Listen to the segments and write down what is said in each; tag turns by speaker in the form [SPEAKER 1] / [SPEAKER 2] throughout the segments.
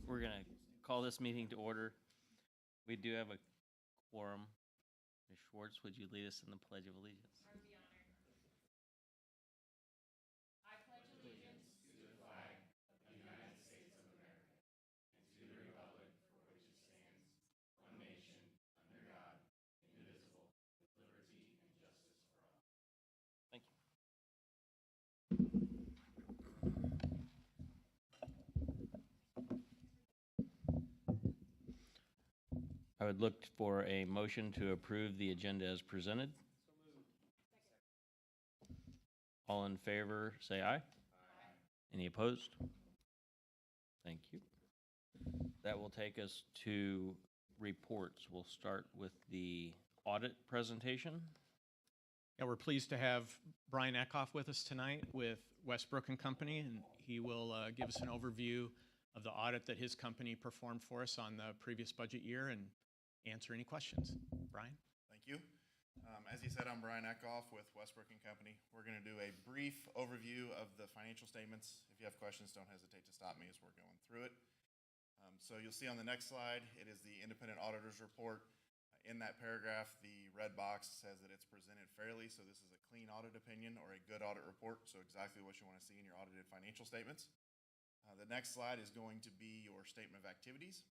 [SPEAKER 1] We're going to call this meeting to order. We do have a quorum. Ms. Schwartz, would you lead us in the Pledge of Allegiance? Thank you. I would look for a motion to approve the agenda as presented. All in favor, say aye. Aye. Any opposed? Thank you. That will take us to reports. We'll start with the audit presentation.
[SPEAKER 2] Yeah, we're pleased to have Brian Eckhoff with us tonight with Westbrook and Company, and he will give us an overview of the audit that his company performed for us on the previous budget year and answer any questions. Brian?
[SPEAKER 3] Thank you. As he said, I'm Brian Eckhoff with Westbrook and Company. We're going to do a brief overview of the financial statements. If you have questions, don't hesitate to stop me as we're going through it. So you'll see on the next slide, it is the independent auditor's report. In that paragraph, the red box says that it's presented fairly, so this is a clean audit opinion or a good audit report, so exactly what you want to see in your audited financial statements. The next slide is going to be your statement of activities.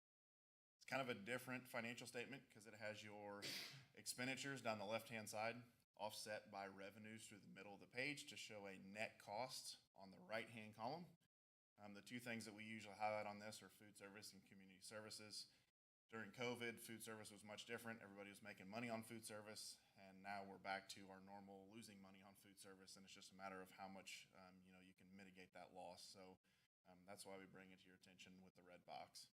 [SPEAKER 3] It's kind of a different financial statement because it has your expenditures down the left-hand side offset by revenues through the middle of the page to show a net cost on the right-hand column. The two things that we usually highlight on this are food service and community services. During COVID, food service was much different. Everybody was making money on food service, and now we're back to our normal losing money on food service, and it's just a matter of how much you can mitigate that loss. So that's why we bring it to your attention with the red box.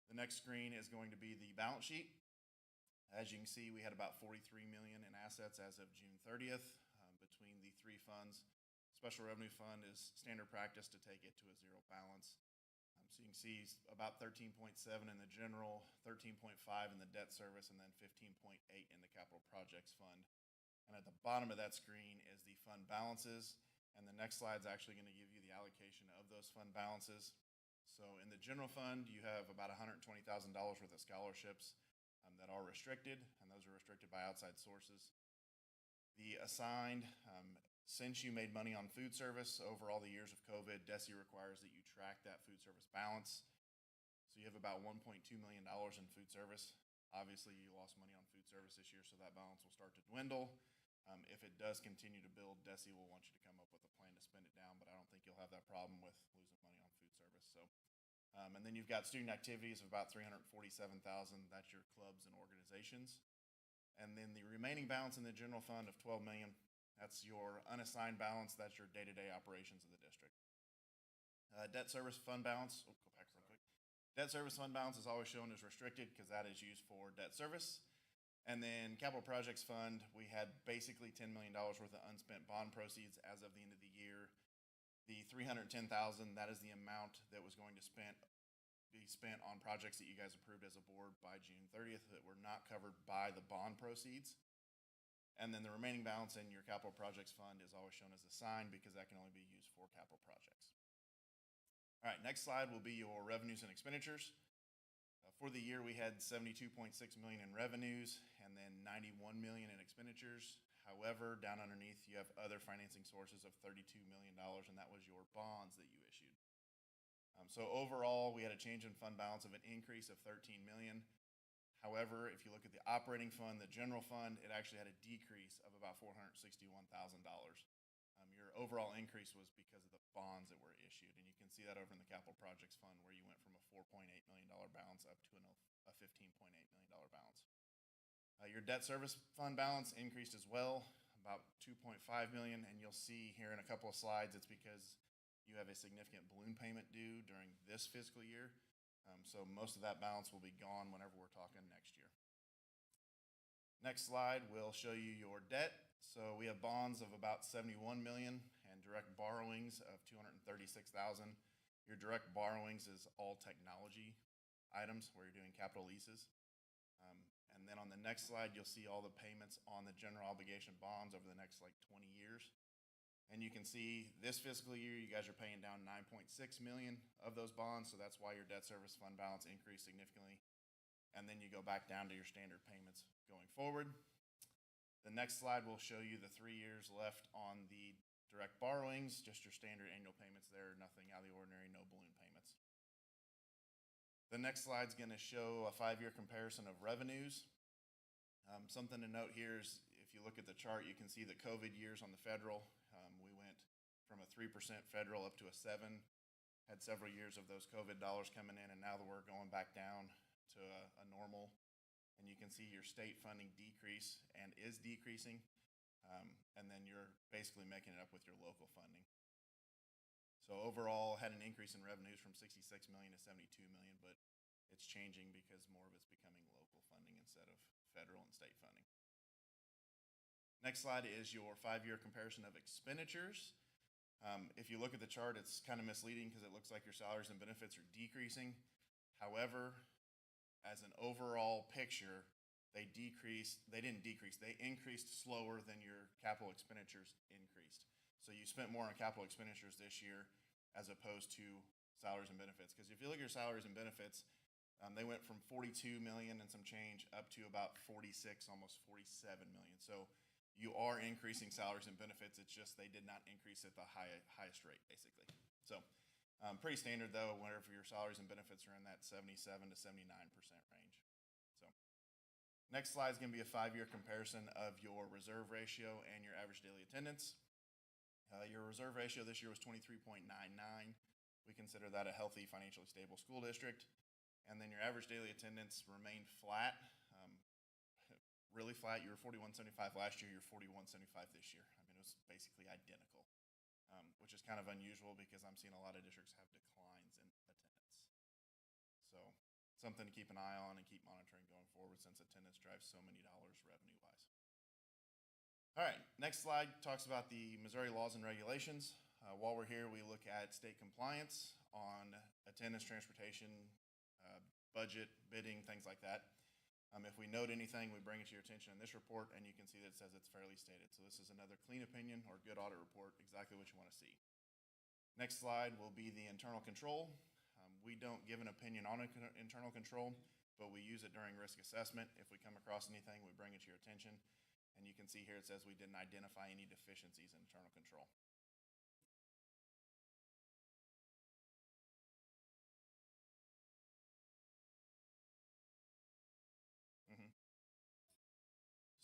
[SPEAKER 3] The next screen is going to be the balance sheet. As you can see, we had about $43 million in assets as of June 30th between the three funds. Special Revenue Fund is standard practice to take it to a zero balance. So you can see about 13.7 in the general, 13.5 in the debt service, and then 15.8 in the capital projects fund. And at the bottom of that screen is the fund balances. And the next slide is actually going to give you the allocation of those fund balances. So in the general fund, you have about $120,000 worth of scholarships that are restricted, and those are restricted by outside sources. The assigned, since you made money on food service over all the years of COVID, DESE requires that you track that food service balance. So you have about $1.2 million in food service. Obviously, you lost money on food service this year, so that balance will start to dwindle. If it does continue to build, DESE will want you to come up with a plan to spend it down, but I don't think you'll have that problem with losing money on food service. So, and then you've got student activities of about $347,000. That's your clubs and organizations. And then the remaining balance in the general fund of $12 million, that's your unassigned balance. That's your day-to-day operations of the district. Debt service fund balance, go back real quick. Debt service fund balance is always shown as restricted because that is used for debt service. And then capital projects fund, we had basically $10 million worth of unspent bond proceeds as of the end of the year. The $310,000, that is the amount that was going to be spent on projects that you guys approved as a board by June 30th that were not covered by the bond proceeds. And then the remaining balance in your capital projects fund is always shown as assigned because that can only be used for capital projects. All right, next slide will be your revenues and expenditures. For the year, we had $72.6 million in revenues and then $91 million in expenditures. However, down underneath, you have other financing sources of $32 million, and that was your bonds that you issued. So overall, we had a change in fund balance of an increase of $13 million. However, if you look at the operating fund, the general fund, it actually had a decrease of about $461,000. Your overall increase was because of the bonds that were issued, and you can see that over in the capital projects fund where you went from a $4.8 million balance up to a $15.8 million balance. Your debt service fund balance increased as well, about $2.5 million, and you'll see here in a couple of slides it's because you have a significant balloon payment due during this fiscal year. So most of that balance will be gone whenever we're talking next year. Next slide will show you your debt. So we have bonds of about $71 million and direct borrowings of $236,000. Your direct borrowings is all technology items where you're doing capital leases. And then on the next slide, you'll see all the payments on the general obligation bonds over the next 20 years. And you can see this fiscal year, you guys are paying down 9.6 million of those bonds, so that's why your debt service fund balance increased significantly. And then you go back down to your standard payments going forward. The next slide will show you the 3 years left on the direct borrowings, just your standard annual payments there, nothing out of the ordinary, no balloon payments. The next slide's gonna show a 5-year comparison of revenues. Something to note here is if you look at the chart, you can see the COVID years on the federal. We went from a 3% federal up to a 7, had several years of those COVID dollars coming in, and now that we're going back down to a normal. And you can see your state funding decrease and is decreasing. And then you're basically making it up with your local funding. So overall, had an increase in revenues from 66 million to 72 million, but it's changing because more of it's becoming local funding instead of federal and state funding. Next slide is your 5-year comparison of expenditures. If you look at the chart, it's kind of misleading because it looks like your salaries and benefits are decreasing. However, as an overall picture, they didn't decrease, they increased slower than your capital expenditures increased. So you spent more on capital expenditures this year as opposed to salaries and benefits. Because if you look at your salaries and benefits, they went from 42 million and some change up to about 46, almost 47 million. So you are increasing salaries and benefits. It's just they did not increase at the highest rate, basically. So pretty standard, though, whenever your salaries and benefits are in that 77 to 79% range. So next slide is going to be a 5-year comparison of your reserve ratio and your average daily attendance. Your reserve ratio this year was 23.99. We consider that a healthy, financially stable school district. And then your average daily attendance remained flat. Really flat. You were 4175 last year, you're 4175 this year. I mean, it was basically identical, which is kind of unusual because I'm seeing a lot of districts have declines in attendance. So something to keep an eye on and keep monitoring going forward since attendance drives so many dollars revenue-wise. All right, next slide talks about the Missouri laws and regulations. While we're here, we look at state compliance on attendance, transportation, budget, bidding, things like that. If we note anything, we bring it to your attention in this report, and you can see that it says it's fairly stated. So this is another clean opinion or good audit report, exactly what you want to see. Next slide will be the internal control. We don't give an opinion on internal control, but we use it during risk assessment. If we come across anything, we bring it to your attention. And you can see here it says we didn't identify any deficiencies in internal control.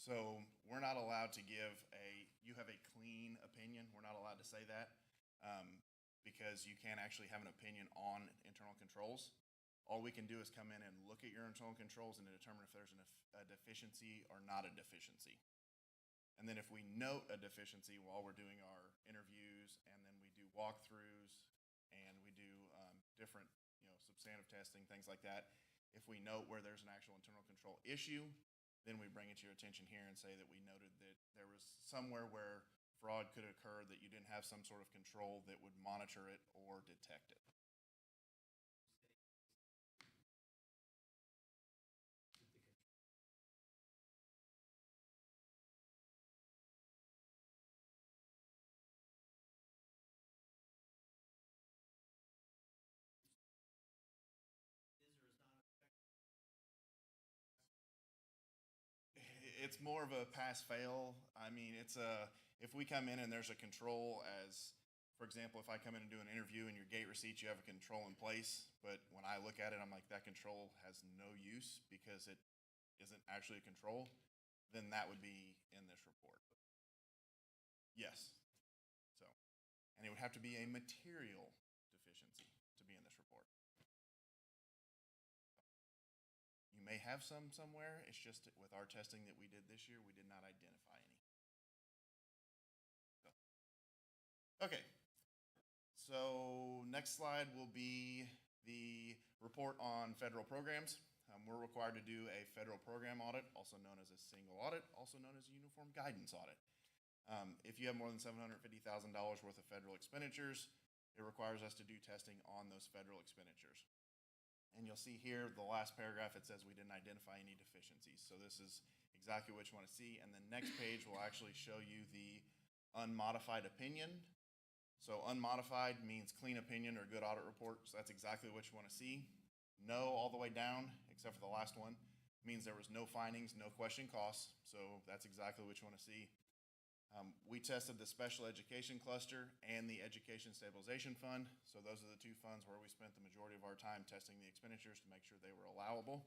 [SPEAKER 3] So we're not allowed to give you have a clean opinion. We're not allowed to say that because you can't actually have an opinion on internal controls. All we can do is come in and look at your internal controls and determine if there's a deficiency or not a deficiency. And then if we note a deficiency while we're doing our interviews, and then we do walkthroughs, and we do different, substantive testing, things like that, if we note where there's an actual internal control issue, then we bring it to your attention here and say that we noted that there was somewhere where fraud could occur, that you didn't have some sort of control that would monitor it or detect it. It's more of a pass-fail. I mean, if we come in and there's a control for example, if I come in and do an interview and your gate receipts, you have a control in place, but when I look at it, I'm like, that control has no use because it isn't actually a control, then that would be in this report. Yes. So, and it would have to be a material deficiency to be in this report. You may have some somewhere. It's just with our testing that we did this year, we did not identify any. Okay. So next slide will be the report on federal programs. We're required to do a federal program audit, also known as a single audit, also known as a uniform guidance audit. If you have more than $750,000 worth of federal expenditures, it requires us to do testing on those federal expenditures. And you'll see here, the last paragraph, it says we didn't identify any deficiencies. So this is exactly what you want to see. And the next page will actually show you the unmodified opinion. So unmodified means clean opinion or good audit report. So that's exactly what you want to see. No all the way down, except for the last one, means there was no findings, no question costs. So that's exactly what you want to see. We tested the special education cluster and the education stabilization fund. So those are the two funds where we spent the majority of our time testing the expenditures to make sure they were allowable.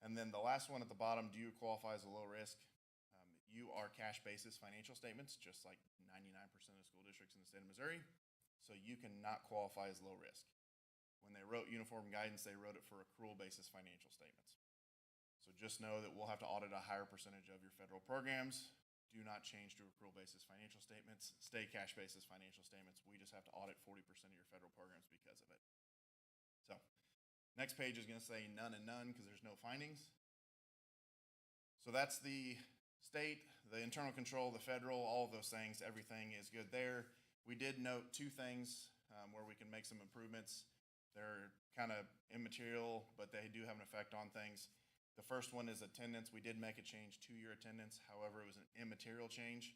[SPEAKER 3] And then the last one at the bottom, do you qualify as a low risk? You are cash basis financial statements, just like 99% of school districts in the state of Missouri. So you cannot qualify as low risk. When they wrote uniform guidance, they wrote it for accrual basis financial statements. So just know that we'll have to audit a higher percentage of your federal programs. Do not change to accrual basis financial statements. Stay cash basis financial statements. We just have to audit 40% of your federal programs because of it. So next page is going to say none and none because there's no findings. So that's the state, the internal control, the federal, all of those things. Everything is good there. We did note two things where we can make some improvements. They're kind of immaterial, but they do have an effect on things. The first one is attendance. We did make a change to your attendance. However, it was an immaterial change.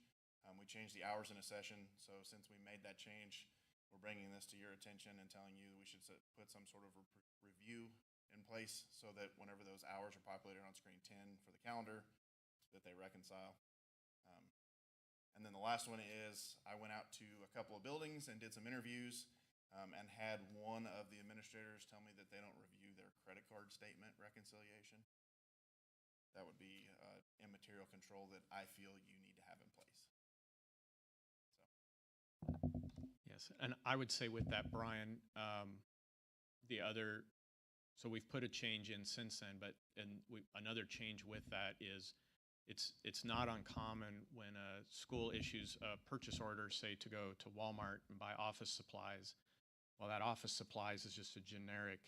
[SPEAKER 3] We changed the hours in a session. So since we made that change, we're bringing this to your attention and telling you we should put some sort of review in place so that whenever those hours are populated on screen 10 for the calendar, that they reconcile. And then the last one is I went out to a couple of buildings and did some interviews and had one of the administrators tell me that they don't review their credit card statement reconciliation. That would be immaterial control that I feel you need to have in place.
[SPEAKER 2] Yes, and I would say with that, Brian, so we've put a change in since then, but another change with that is it's not uncommon when a school issues a purchase order, say to go to Walmart and buy office supplies. Well, that office supplies is just a generic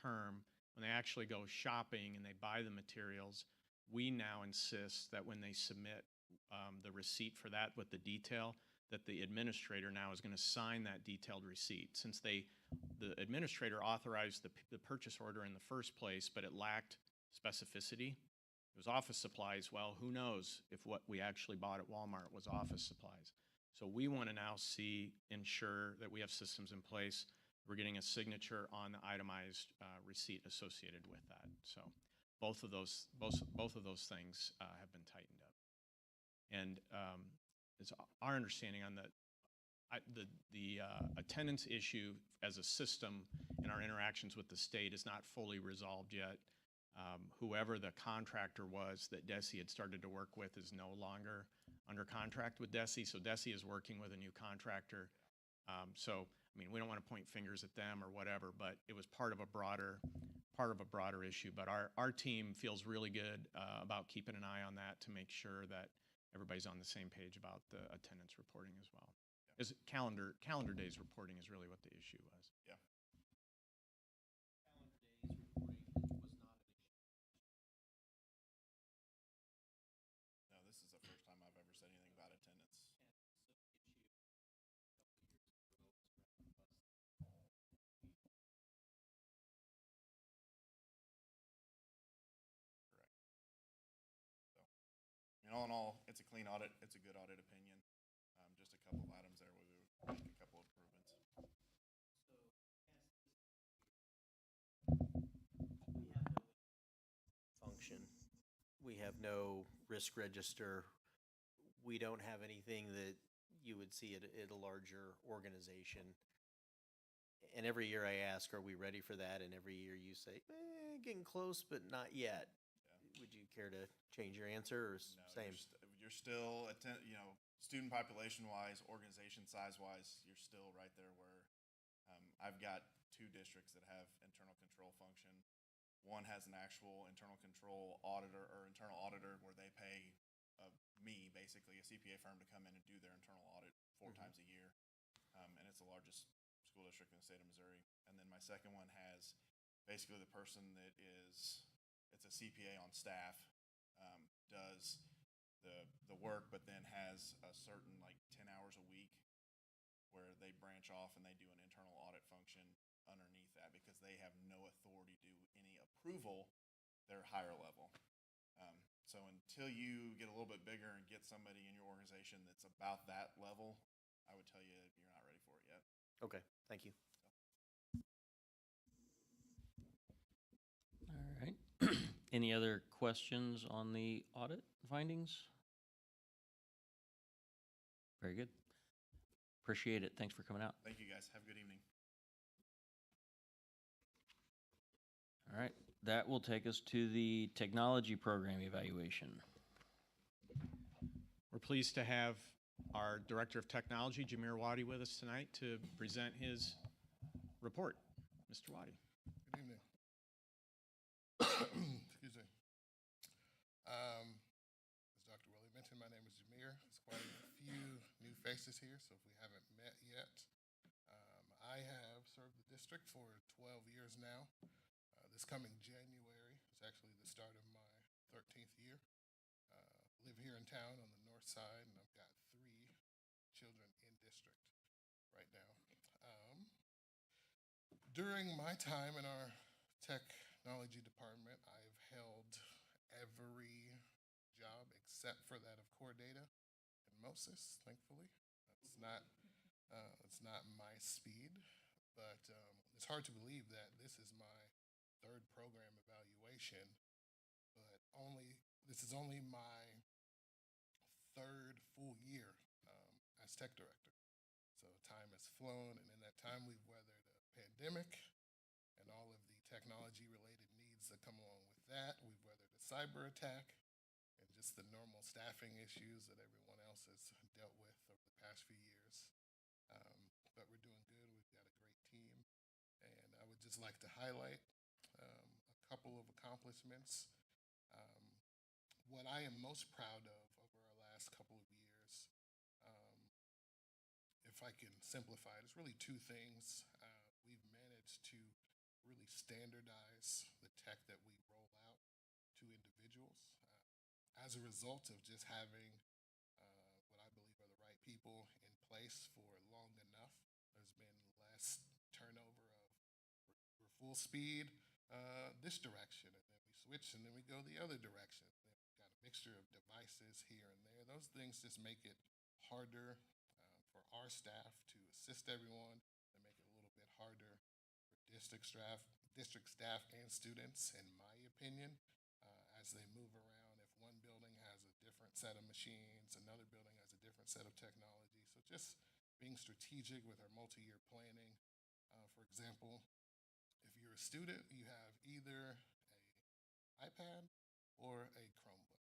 [SPEAKER 2] term. When they actually go shopping and they buy the materials, we now insist that when they submit the receipt for that with the detail, that the administrator now is going to sign that detailed receipt. Since the administrator authorized the purchase order in the first place, but it lacked specificity. It was office supplies. Well, who knows if what we actually bought at Walmart was office supplies. So we want to now ensure that we have systems in place. We're getting a signature on the itemized receipt associated with that. So both of those things have been tightened up. And it's our understanding on the attendance issue as a system in our interactions with the state is not fully resolved yet. Whoever the contractor was that DESE had started to work with is no longer under contract with DESE. So DESE is working with a new contractor. So, I mean, we don't want to point fingers at them or whatever, but it was part of a broader issue. But our team feels really good about keeping an eye on that to make sure that everybody's on the same page about the attendance reporting as well. Is calendar days reporting is really what the issue was.
[SPEAKER 3] Yeah. No, this is the first time I've ever said anything about attendance. Correct. So, I mean, all in all, it's a clean audit. It's a good audit opinion. Just a couple of items there where we would make a couple of improvements.
[SPEAKER 4] Function. We have no risk register. We don't have anything that you would see at a larger organization. And every year I ask, are we ready for that? And every year you say, getting close, but not yet.
[SPEAKER 3] Yeah.
[SPEAKER 4] Would you care to change your answer or
[SPEAKER 3] No,
[SPEAKER 4] same?
[SPEAKER 3] You're still, student population wise, organization size wise, you're still right there where I've got two districts that have internal control function. One has an actual internal control auditor or internal auditor where they pay me, basically a CPA firm, to come in and do their internal audit 4 times a year. And it's the largest school district in the state of Missouri. And then my second one has basically the person that it's a CPA on staff, does the work, but then has a certain 10 hours a week where they branch off and they do an internal audit function underneath that because they have no authority to do any approval. They're higher level. So until you get a little bit bigger and get somebody in your organization that's about that level, I would tell you you're not ready for it yet.
[SPEAKER 4] Okay, thank you.
[SPEAKER 1] All right. Any other questions on the audit findings? Very good. Appreciate it. Thanks for coming out.
[SPEAKER 3] Thank you, guys. Have a good evening.
[SPEAKER 1] All right. That will take us to the technology program evaluation.
[SPEAKER 2] We're pleased to have our Director of Technology, Jameer Wadi, with us tonight to present his report. Mr. Wadi.
[SPEAKER 5] Good evening. Excuse me. As Dr. Willie mentioned, my name is Jameer. There's quite a few new faces here, so if we haven't met yet, I have served the district for 12 years now. This coming January is actually the start of my 13th year. Live here in town on the north side, and I've got 3 children in district right now. During my time in our technology department, I've held every job except for that of core data and MOSIS, thankfully. It's not my speed, but it's hard to believe that this is my 3rd program evaluation, but this is only my 3rd full year as tech director. So time has flown, and in that time we've weathered a pandemic and all of the technology-related needs that come along with that. We've weathered a cyber attack and just the normal staffing issues that everyone else has dealt with over the past few years. But we're doing good. We've got a great team, and I would just like to highlight a couple of accomplishments. What I am most proud of over our last couple of years, if I can simplify it, it's really 2 things. We've managed to really standardize the tech that we roll out to individuals as a result of just having what I believe are the right people in place for long enough. There's been less turnover of we're full speed this direction, and then we switch, and then we go the other direction. Then we've got a mixture of devices here and there. Those things just make it harder for our staff to assist everyone. They make it a little bit harder for district staff and students, in my opinion, as they move around. If one building has a different set of machines, another building has a different set of technology. So just being strategic with our multi-year planning. For example, if you're a student, you have either an iPad or a Chromebook.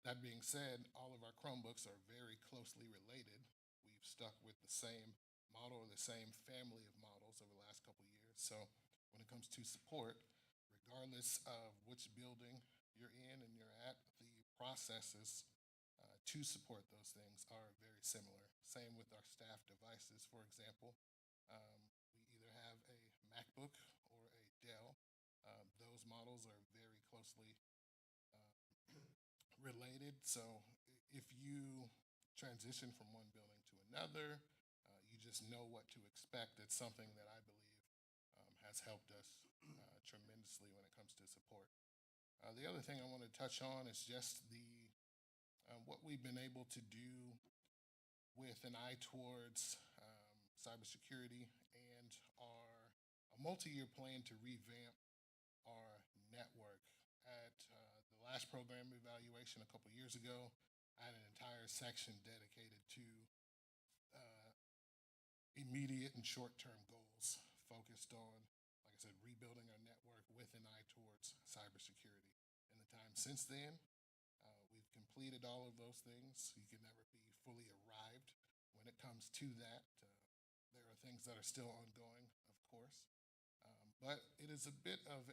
[SPEAKER 5] That being said, all of our Chromebooks are very closely related. We've stuck with the same model or the same family of models over the last couple of years. So when it comes to support, regardless of which building you're in and you're at, the processes to support those things are very similar. Same with our staff devices, for example. We either have a MacBook or a Dell. Those models are very closely related. So if you transition from one building to another, you just know what to expect. It's something that I believe has helped us tremendously when it comes to support. The other thing I want to touch on is just what we've been able to do with an eye towards cybersecurity and a multi-year plan to revamp our network. At the last program evaluation a couple years ago, I had an entire section dedicated to immediate and short-term goals focused on, like I said, rebuilding our network with an eye towards cybersecurity. In the time since then, we've completed all of those things. You can never be fully arrived when it comes to that. There are things that are still ongoing, of course, but it is a bit of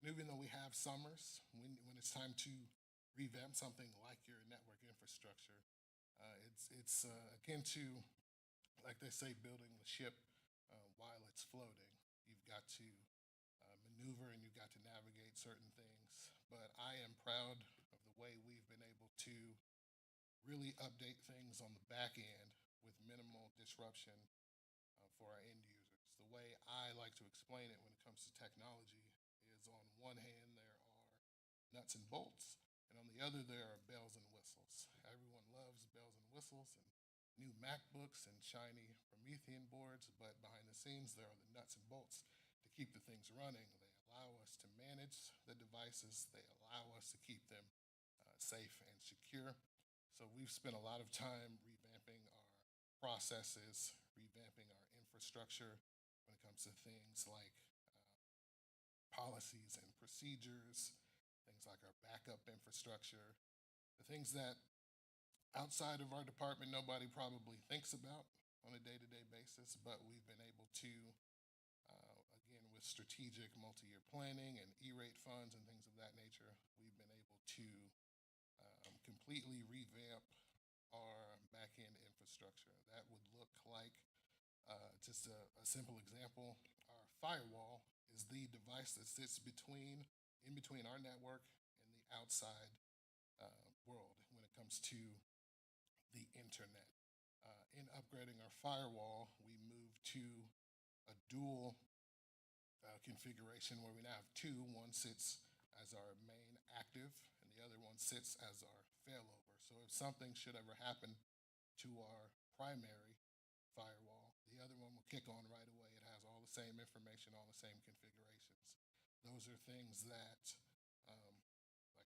[SPEAKER 5] even though we have summers, when it's time to revamp something like your network infrastructure, it's akin to, like they say, building the ship while it's floating. You've got to maneuver and you've got to navigate certain things. But I am proud of the way we've been able to really update things on the back end with minimal disruption for our end users. The way I like to explain it when it comes to technology is, on one hand, there are nuts and bolts, and on the other there are bells and whistles. Everyone loves bells and whistles and new MacBooks and shiny Promethean boards, but behind the scenes there are the nuts and bolts to keep the things running. They allow us to manage the devices. They allow us to keep them safe and secure. So we've spent a lot of time revamping our processes, revamping our infrastructure when it comes to things like policies and procedures, things like our backup infrastructure, the things that outside of our department nobody probably thinks about on a day-to-day basis, but we've been able to, again, with strategic multi-year planning and E-rate funds and things of that nature, we've been able to completely revamp our back-end infrastructure. That would look like, just a simple example, our firewall is the device that sits in between our network and the outside world when it comes to the internet. In upgrading our firewall, we moved to a dual configuration where we now have two. One sits as our main active, and the other one sits as our failover. So if something should ever happen to our primary firewall, the other one will kick on right away. It has all the same information, all the same configurations. Those are things that, like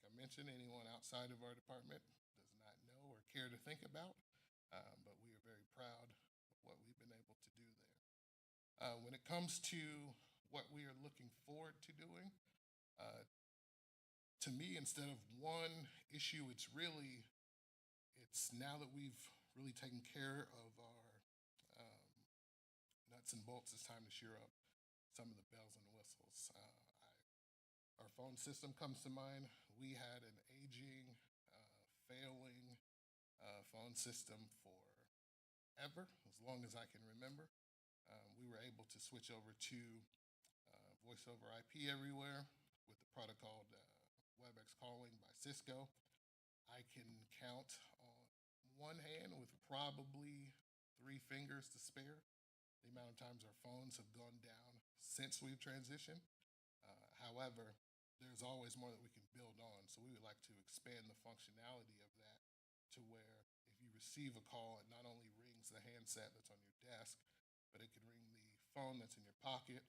[SPEAKER 5] I mentioned, anyone outside of our department does not know or care to think about, but we are very proud of what we've been able to do there. When it comes to what we are looking forward to doing, to me, instead of one issue, it's now that we've really taken care of our nuts and bolts, it's time to shear up some of the bells and whistles. Our phone system comes to mind. We had an aging, failing phone system forever, as long as I can remember. We were able to switch over to voice over IP everywhere with the product called WebEx calling by Cisco. I can count on one hand with probably 3 fingers to spare the amount of times our phones have gone down since we've transitioned. However, there's always more that we can build on. So we would like to expand the functionality of that to where if you receive a call, it not only rings the handset that's on your desk, but it can ring the phone that's in your pocket.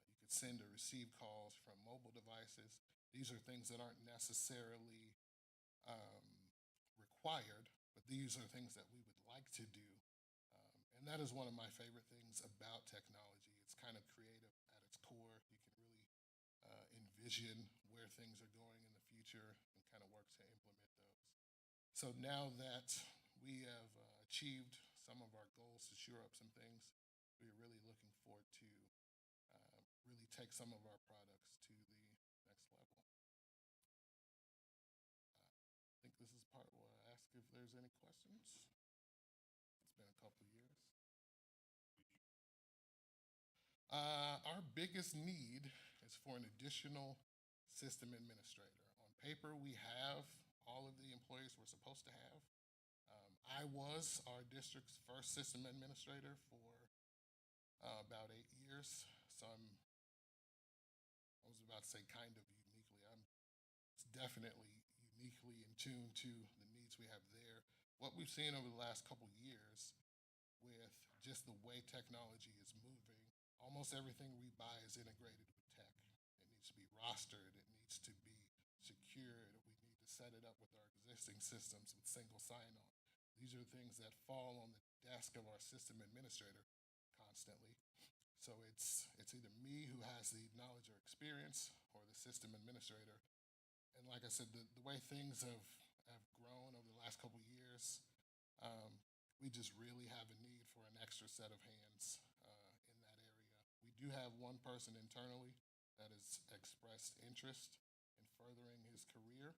[SPEAKER 5] You could send or receive calls from mobile devices. These are things that aren't necessarily required, but these are things that we would like to do. And that is one of my favorite things about technology. It's kind of creative at its core. You can really envision where things are going in the future and kind of work to implement those. So now that we have achieved some of our goals to shore up some things, we are really looking forward to really take some of our products to the next level. I think this is part where I ask if there's any questions. It's been a couple years. Our biggest need is for an additional system administrator. On paper, we have all of the employees we're supposed to have. I was our district's first system administrator for about 8 years, so I was about to say kind of uniquely. It's definitely uniquely in tune to the needs we have there. What we've seen over the last couple years with just the way technology is moving, almost everything we buy is integrated with tech. It needs to be rostered. It needs to be secured. We need to set it up with our existing systems with single sign-on. These are things that fall on the desk of our system administrator constantly. So it's either me who has the knowledge or experience or the system administrator. And like I said, the way things have grown over the last couple of years, we just really have a need for an extra set of hands in that area. We do have one person internally that has expressed interest in furthering his career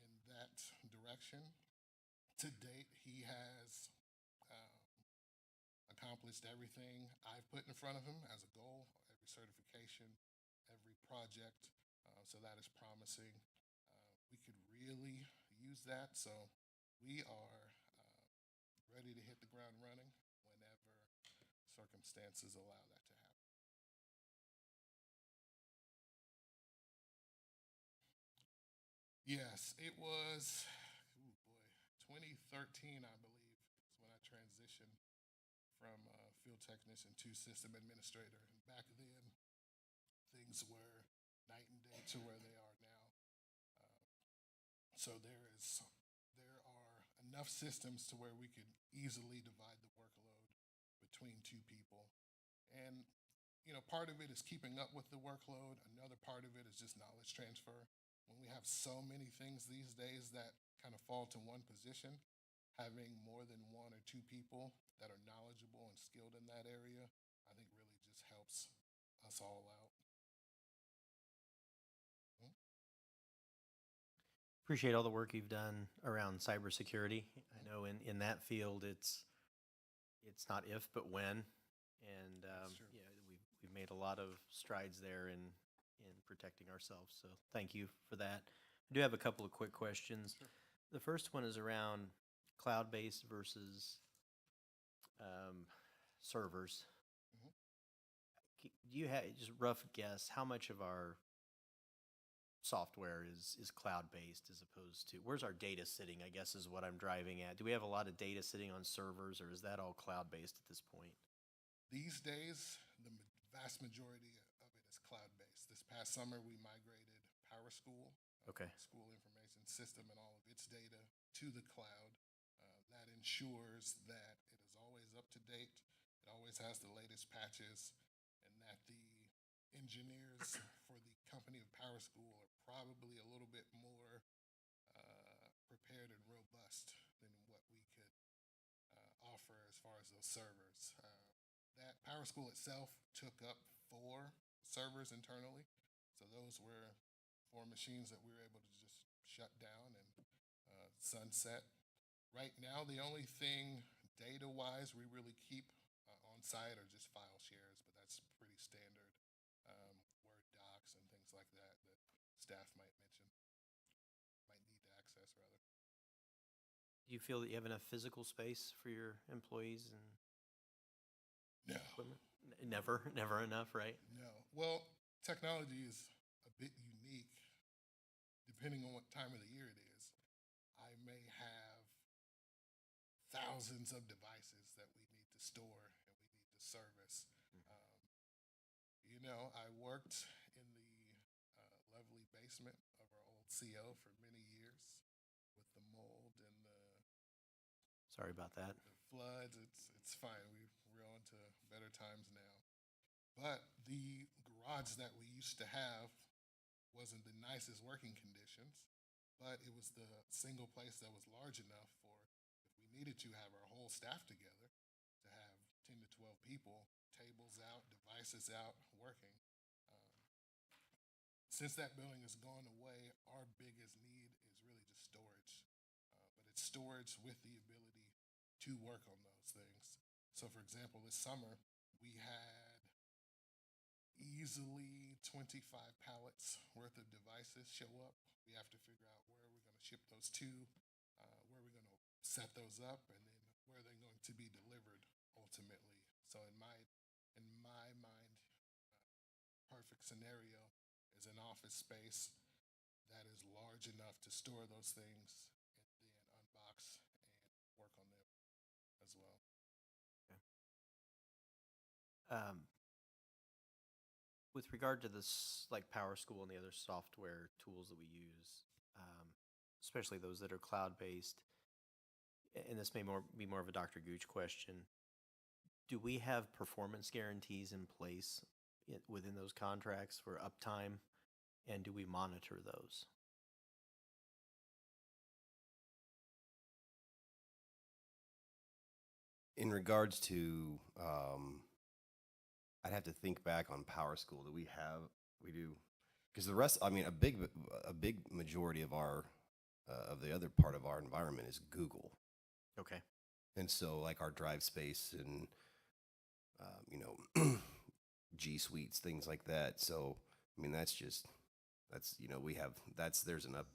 [SPEAKER 5] in that direction. To date, he has accomplished everything I've put in front of him as a goal, every certification, every project. So that is promising. We could really use that. So we are ready to hit the ground running whenever circumstances allow that to happen. Yes, it was, ooh boy, 2013, I believe, is when I transitioned from field technician to system administrator. And back then, things were night and day to where they are now. So there are enough systems to where we could easily divide the workload between two people. And, you know, part of it is keeping up with the workload. Another part of it is just knowledge transfer. When we have so many things these days that kind of fall to one position, having more than one or two people that are knowledgeable and skilled in that area, I think really just helps us all out.
[SPEAKER 4] Appreciate all the work you've done around cybersecurity. I know in that field, it's not if, but when. And
[SPEAKER 5] true.
[SPEAKER 4] yeah, we've made a lot of strides there in protecting ourselves. So thank you for that. I do have a couple of quick questions.
[SPEAKER 5] Sure.
[SPEAKER 4] The first one is around cloud-based versus servers.
[SPEAKER 5] Mhm.
[SPEAKER 4] Do you have just rough guess how much of our software is cloud-based as opposed to where's our data sitting, I guess is what I'm driving at. Do we have a lot of data sitting on servers, or is that all cloud-based at this point?
[SPEAKER 5] These days, the vast majority of it is cloud-based. This past summer, we migrated PowerSchool,
[SPEAKER 4] Okay.
[SPEAKER 5] school information system, and all of its data to the cloud. That ensures that it is always up to date. It always has the latest patches, and that the engineers for the company of PowerSchool are probably a little bit more prepared and robust than what we could offer as far as those servers. That PowerSchool itself took up 4 servers internally, so those were 4 machines that we were able to just shut down and sunset. Right now, the only thing data-wise we really keep on site are just file shares, but that's pretty standard Word docs and things like that that staff might mention, might need to access rather.
[SPEAKER 4] Do you feel that you have enough physical space for your employees and
[SPEAKER 5] No,
[SPEAKER 4] equipment? Never, never enough, right?
[SPEAKER 5] no. Well, technology is a bit unique depending on what time of the year it is. I may have thousands of devices that we need to store and we need to service. You know, I worked in the lovely basement of our old CO for many years with the mold and
[SPEAKER 4] Sorry about that.
[SPEAKER 5] the floods. It's fine. We're on to better times now. But the garage that we used to have wasn't the nicest working conditions, but it was the single place that was large enough for if we needed to have our whole staff together to have 10 to 12 people, tables out, devices out, working. Since that building has gone away, our biggest need is really just storage. But it's storage with the ability to work on those things. So, for example, this summer, we had easily 25 pallets worth of devices show up. We have to figure out where we're going to ship those to, where we're going to set those up, and then where they're going to be delivered ultimately. So in my mind, perfect scenario is an office space that is large enough to store those things and then unbox and work on them as well.
[SPEAKER 4] With regard to this, like PowerSchool and the other software tools that we use, especially those that are cloud-based, and this may be more of a Dr. Gooch question, do we have performance guarantees in place within those contracts for uptime, and do we monitor those?
[SPEAKER 6] In regards to, I'd have to think back on PowerSchool. Do we do, because the rest, I mean, a big majority of of the other part of our environment is Google.
[SPEAKER 4] Okay.
[SPEAKER 6] And so like our drive space and, you know, G Suites, things like that. So, I mean, you know, there's enough,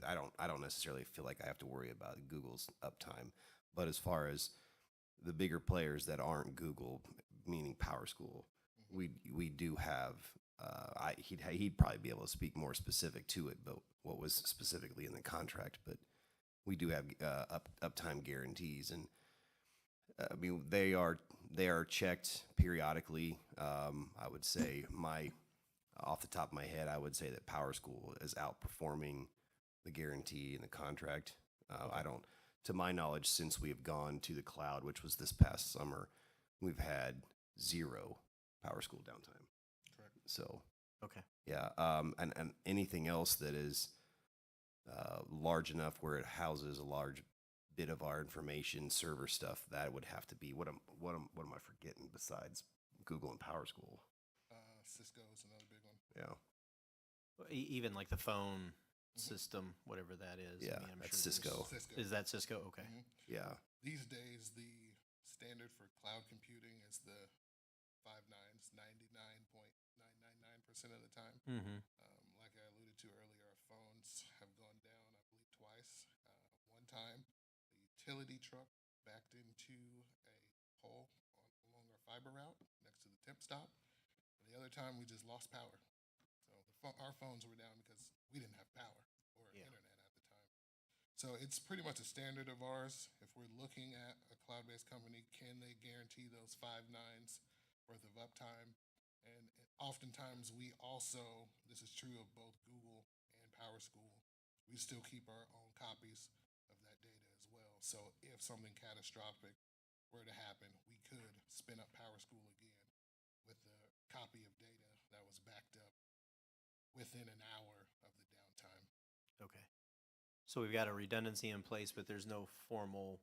[SPEAKER 6] I don't necessarily feel like I have to worry about Google's uptime. But as far as the bigger players that aren't Google, meaning PowerSchool, we do have he'd probably be able to speak more specific to it, but what was specifically in the contract. But we do have uptime guarantees, and I mean they are checked periodically. I would say off the top of my head, I would say that Power School is outperforming the guarantee in the contract. I don't, to my knowledge, since we have gone to the cloud, which was this past summer, we've had 0 Power School downtime.
[SPEAKER 5] Correct.
[SPEAKER 6] So,
[SPEAKER 4] Okay.
[SPEAKER 6] yeah, and anything else that is large enough where it houses a large bit of our information, server stuff, that would have to be what am I forgetting besides Google and Power School?
[SPEAKER 5] Cisco is another big one.
[SPEAKER 6] Yeah,
[SPEAKER 4] Even like the phone system, whatever that is.
[SPEAKER 6] Yeah,
[SPEAKER 4] I'm
[SPEAKER 6] that's
[SPEAKER 4] there's-
[SPEAKER 6] Cisco.
[SPEAKER 5] Cisco.
[SPEAKER 4] Is that Cisco? Okay.
[SPEAKER 5] Mhm.
[SPEAKER 6] yeah,
[SPEAKER 5] These days, the standard for cloud computing is the 5 nines, 99.999% of the time.
[SPEAKER 4] Mm-hmm.
[SPEAKER 5] Like I alluded to earlier, our phones have gone down, I believe, twice. One time, the utility truck backed into a pole along our fiber route next to the tip stop. And the other time, we just lost power. So our phones were down because we didn't have power or
[SPEAKER 4] Yeah.
[SPEAKER 5] internet at the time. So it's pretty much a standard of ours. If we're looking at a cloud-based company, can they guarantee those 5 nines worth of uptime? And oftentimes we also, this is true of both Google and Power School, we still keep our own copies of that data as well. So if something catastrophic were to happen, we could spin up Power School again with the copy of data that was backed up within an hour of the downtime.
[SPEAKER 4] Okay. So we've got a redundancy in place, but there's no formal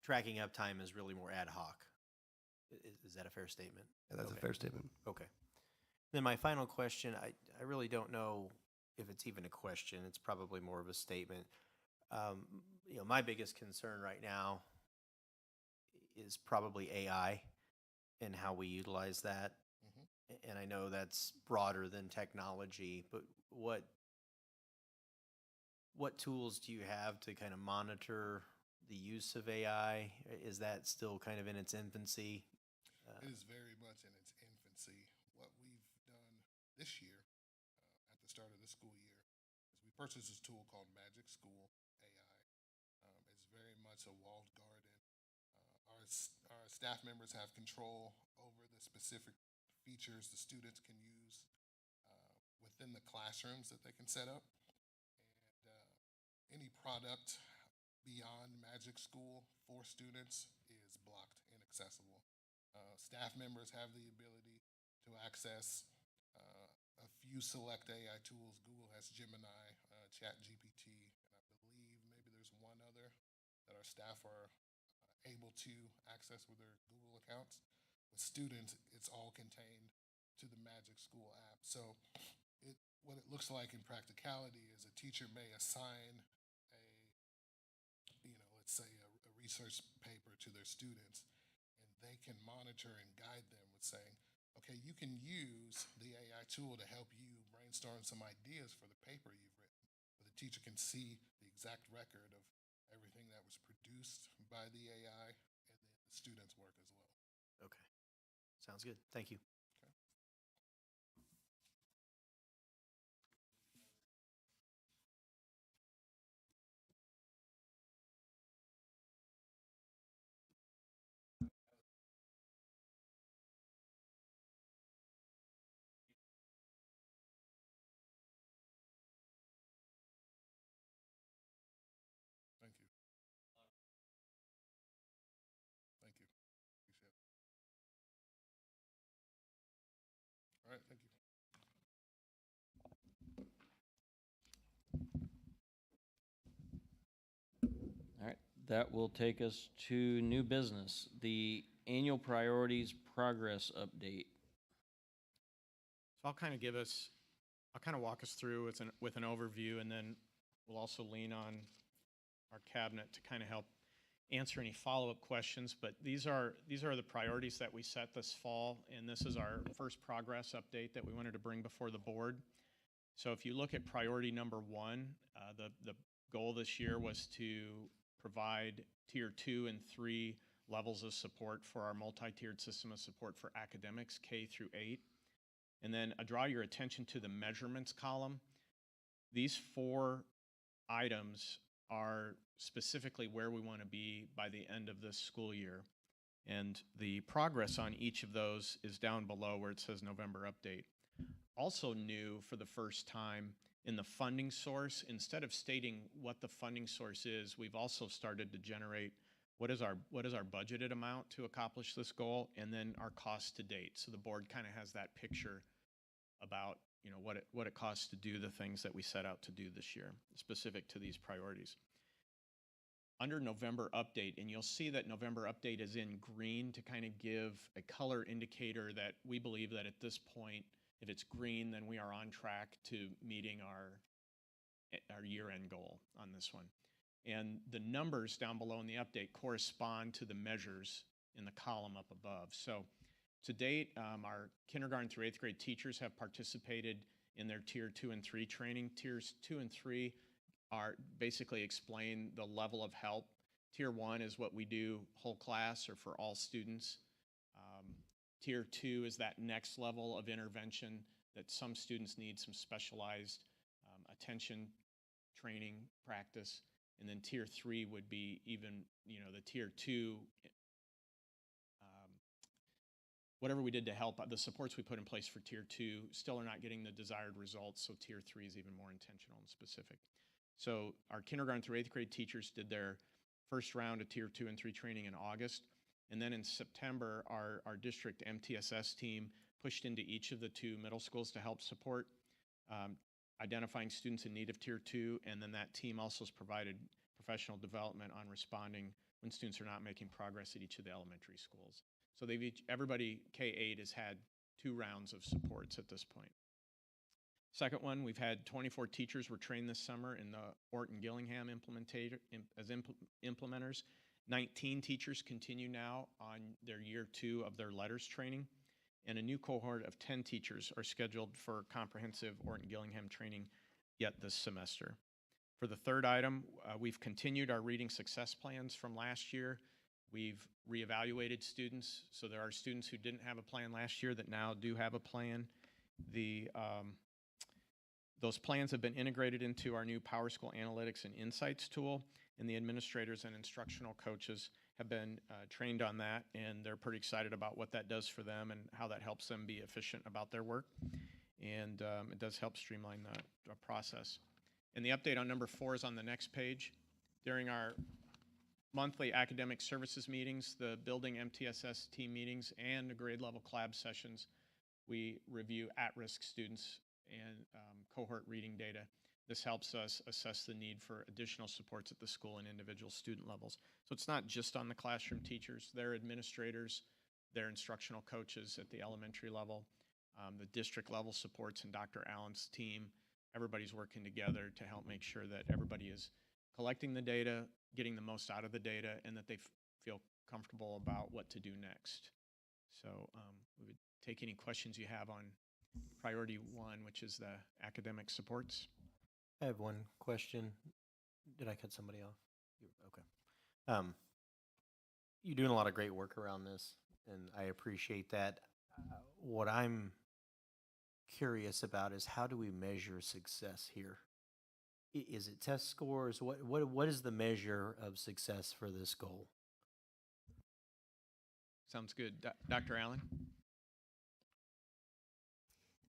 [SPEAKER 4] tracking uptime is really more ad hoc. Is that a fair statement?
[SPEAKER 6] yeah, that's
[SPEAKER 4] Okay.
[SPEAKER 6] a fair statement.
[SPEAKER 4] Okay. Then my final question, I really don't know if it's even a question. It's probably more of a statement. My biggest concern right now is probably AI and how we utilize that.
[SPEAKER 5] Mhm.
[SPEAKER 4] And I know that's broader than technology, but what tools do you have to kind of monitor the use of AI? Is that still kind of in its infancy?
[SPEAKER 5] It is very much in its infancy. What we've done this year, at the start of the school year, is we purchased this tool called Magic School AI. It's very much a walled garden. Our staff members have control over the specific features the students can use within the classrooms that they can set up. And any product beyond Magic School for students is blocked, inaccessible. Staff members have the ability to access a few select AI tools. Google has Gemini, ChatGPT, and I believe maybe there's one other that our staff are able to access with their Google accounts. With students, it's all contained to the Magic School app. So what it looks like in practicality is a teacher may assign let's say a research paper to their students, and they can monitor and guide them with saying, okay, you can use the AI tool to help you brainstorm some ideas for the paper you've written. But the teacher can see the exact record of everything that was produced by the AI and then the students' work as well.
[SPEAKER 4] Okay. Sounds good. Thank you.
[SPEAKER 5] Thank you. Thank you. Appreciate it. All right, thank you.
[SPEAKER 1] All right, that will take us to new business, the annual priorities progress update.
[SPEAKER 2] So I'll kind of walk us through with an overview, and then we'll also lean on our cabinet to kind of help answer any follow-up questions. But these are the priorities that we set this fall, and this is our first progress update that we wanted to bring before the board. So if you look at priority number 1, the goal this year was to provide tier 2 and 3 levels of support for our multi-tiered system of support for academics, K through 8. And then I draw your attention to the measurements column. These 4 items are specifically where we want to be by the end of this school year. And the progress on each of those is down below where it says November update. Also new for the first time in the funding source, instead of stating what the funding source is, we've also started to generate what is our budgeted amount to accomplish this goal, and then our cost to date. So the board kind of has that picture about, you know, what it costs to do the things that we set out to do this year, specific to these priorities. Under November update, and you'll see that November update is in green to kind of give a color indicator that we believe that at this point, if it's green, then we are on track to meeting our year-end goal on this one. And the numbers down below in the update correspond to the measures in the column up above. So to date, our kindergarten through 8th grade teachers have participated in their Tier 2 and 3 training. Tiers 2 and 3 are basically explain the level of help. Tier 1 is what we do whole class or for all students. Tier 2 is that next level of intervention that some students need some specialized attention, training, practice. And then Tier 3 would be even, you know, the Tier 2, whatever we did to help, the supports we put in place for Tier 2 still are not getting the desired results, so Tier 3 is even more intentional and specific. So our kindergarten through 8th grade teachers did their first round of Tier 2 and 3 training in August. And then in September, our district MTSS team pushed into each of the 2 middle schools to help support identifying students in need of Tier 2, and then that team also has provided professional development on responding when students are not making progress at each of the elementary schools. So everybody, K-8, has had 2 rounds of supports at this point. Second one, we've had 24 teachers were trained this summer in the Orton-Gillingham implementers. 19 teachers continue now on their year 2 of their letters training, and a new cohort of 10 teachers are scheduled for comprehensive Orton-Gillingham training yet this semester. For the third item, we've continued our reading success plans from last year. We've reevaluated students, so there are students who didn't have a plan last year that now do have a plan. Those plans have been integrated into our new PowerSchool Analytics and Insights tool, and the administrators and instructional coaches have been trained on that, and they're pretty excited about what that does for them and how that helps them be efficient about their work. And it does help streamline the process. And the update on number 4 is on the next page. During our monthly academic services meetings, the building MTSS team meetings, and the grade level collab sessions, we review at-risk students and cohort reading data. This helps us assess the need for additional supports at the school and individual student levels. So it's not just on the classroom teachers, their administrators, their instructional coaches at the elementary level, the district level supports, and Dr. Allen's team. Everybody's working together to help make sure that everybody is collecting the data, getting the most out of the data, and that they feel comfortable about what to do next. So we would take any questions you have on priority 1, which is the academic supports.
[SPEAKER 4] I have one question. Did I cut somebody off? Okay. You're doing a lot of great work around this, and I appreciate that. What I'm curious about is how do we measure success here? Is it test scores? What is the measure of success for this goal?
[SPEAKER 2] Sounds good. Dr. Allen?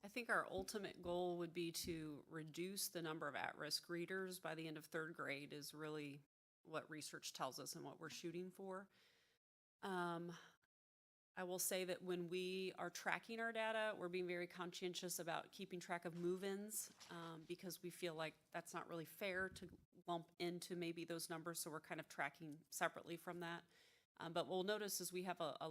[SPEAKER 7] I think our ultimate goal would be to reduce the number of at-risk readers by the end of 3rd grade is really what research tells us and what we're shooting for. I will say that when we are tracking our data, we're being very conscientious about keeping track of move-ins because we feel like that's not really fair to lump into maybe those numbers, so we're kind of tracking separately from that. But we'll notice is we have a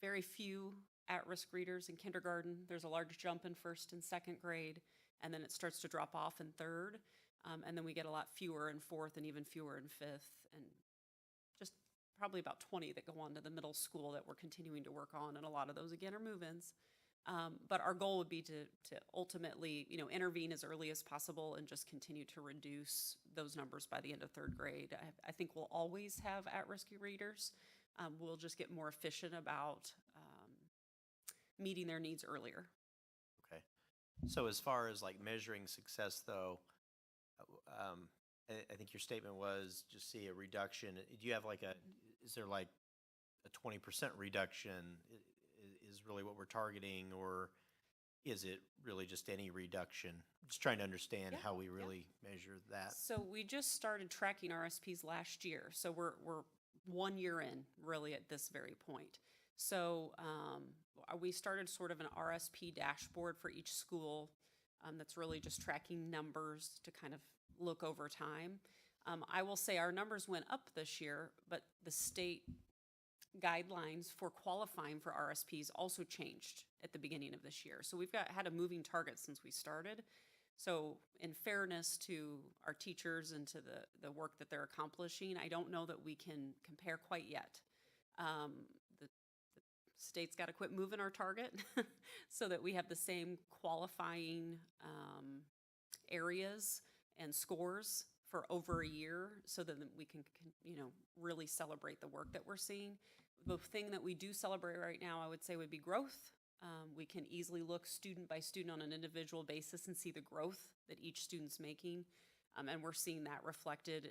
[SPEAKER 7] very few at-risk readers in kindergarten. There's a large jump in 1st and 2nd grade, and then it starts to drop off in 3rd. And then we get a lot fewer in 4th and even fewer in 5th, and just probably about 20 that go on to the middle school that we're continuing to work on, and a lot of those, again, are move-ins. But our goal would be to ultimately, intervene as early as possible and just continue to reduce those numbers by the end of 3rd grade. I think we'll always have at-risk readers, we'll just get more efficient about meeting their needs earlier.
[SPEAKER 4] Okay. So as far as like measuring success though, I think your statement was just see a reduction. Do you have like is there like a 20% reduction is really what we're targeting, or is it really just any reduction? Just trying to understand
[SPEAKER 7] Yeah,
[SPEAKER 4] how we
[SPEAKER 7] yeah.
[SPEAKER 4] really measure that.
[SPEAKER 7] So we just started tracking RSPs last year. So we're 1 year in really at this very point. So we started sort of an RSP dashboard for each school that's really just tracking numbers to kind of look over time. I will say our numbers went up this year, but the state guidelines for qualifying for RSPs also changed at the beginning of this year. So we've had a moving target since we started. So in fairness to our teachers and to the work that they're accomplishing, I don't know that we can compare quite yet. The state's got to quit moving our target so that we have the same qualifying areas and scores for over a year so that we can, really celebrate the work that we're seeing. The thing that we do celebrate right now, I would say, would be growth. We can easily look student by student on an individual basis and see the growth that each student's making. And we're seeing that reflected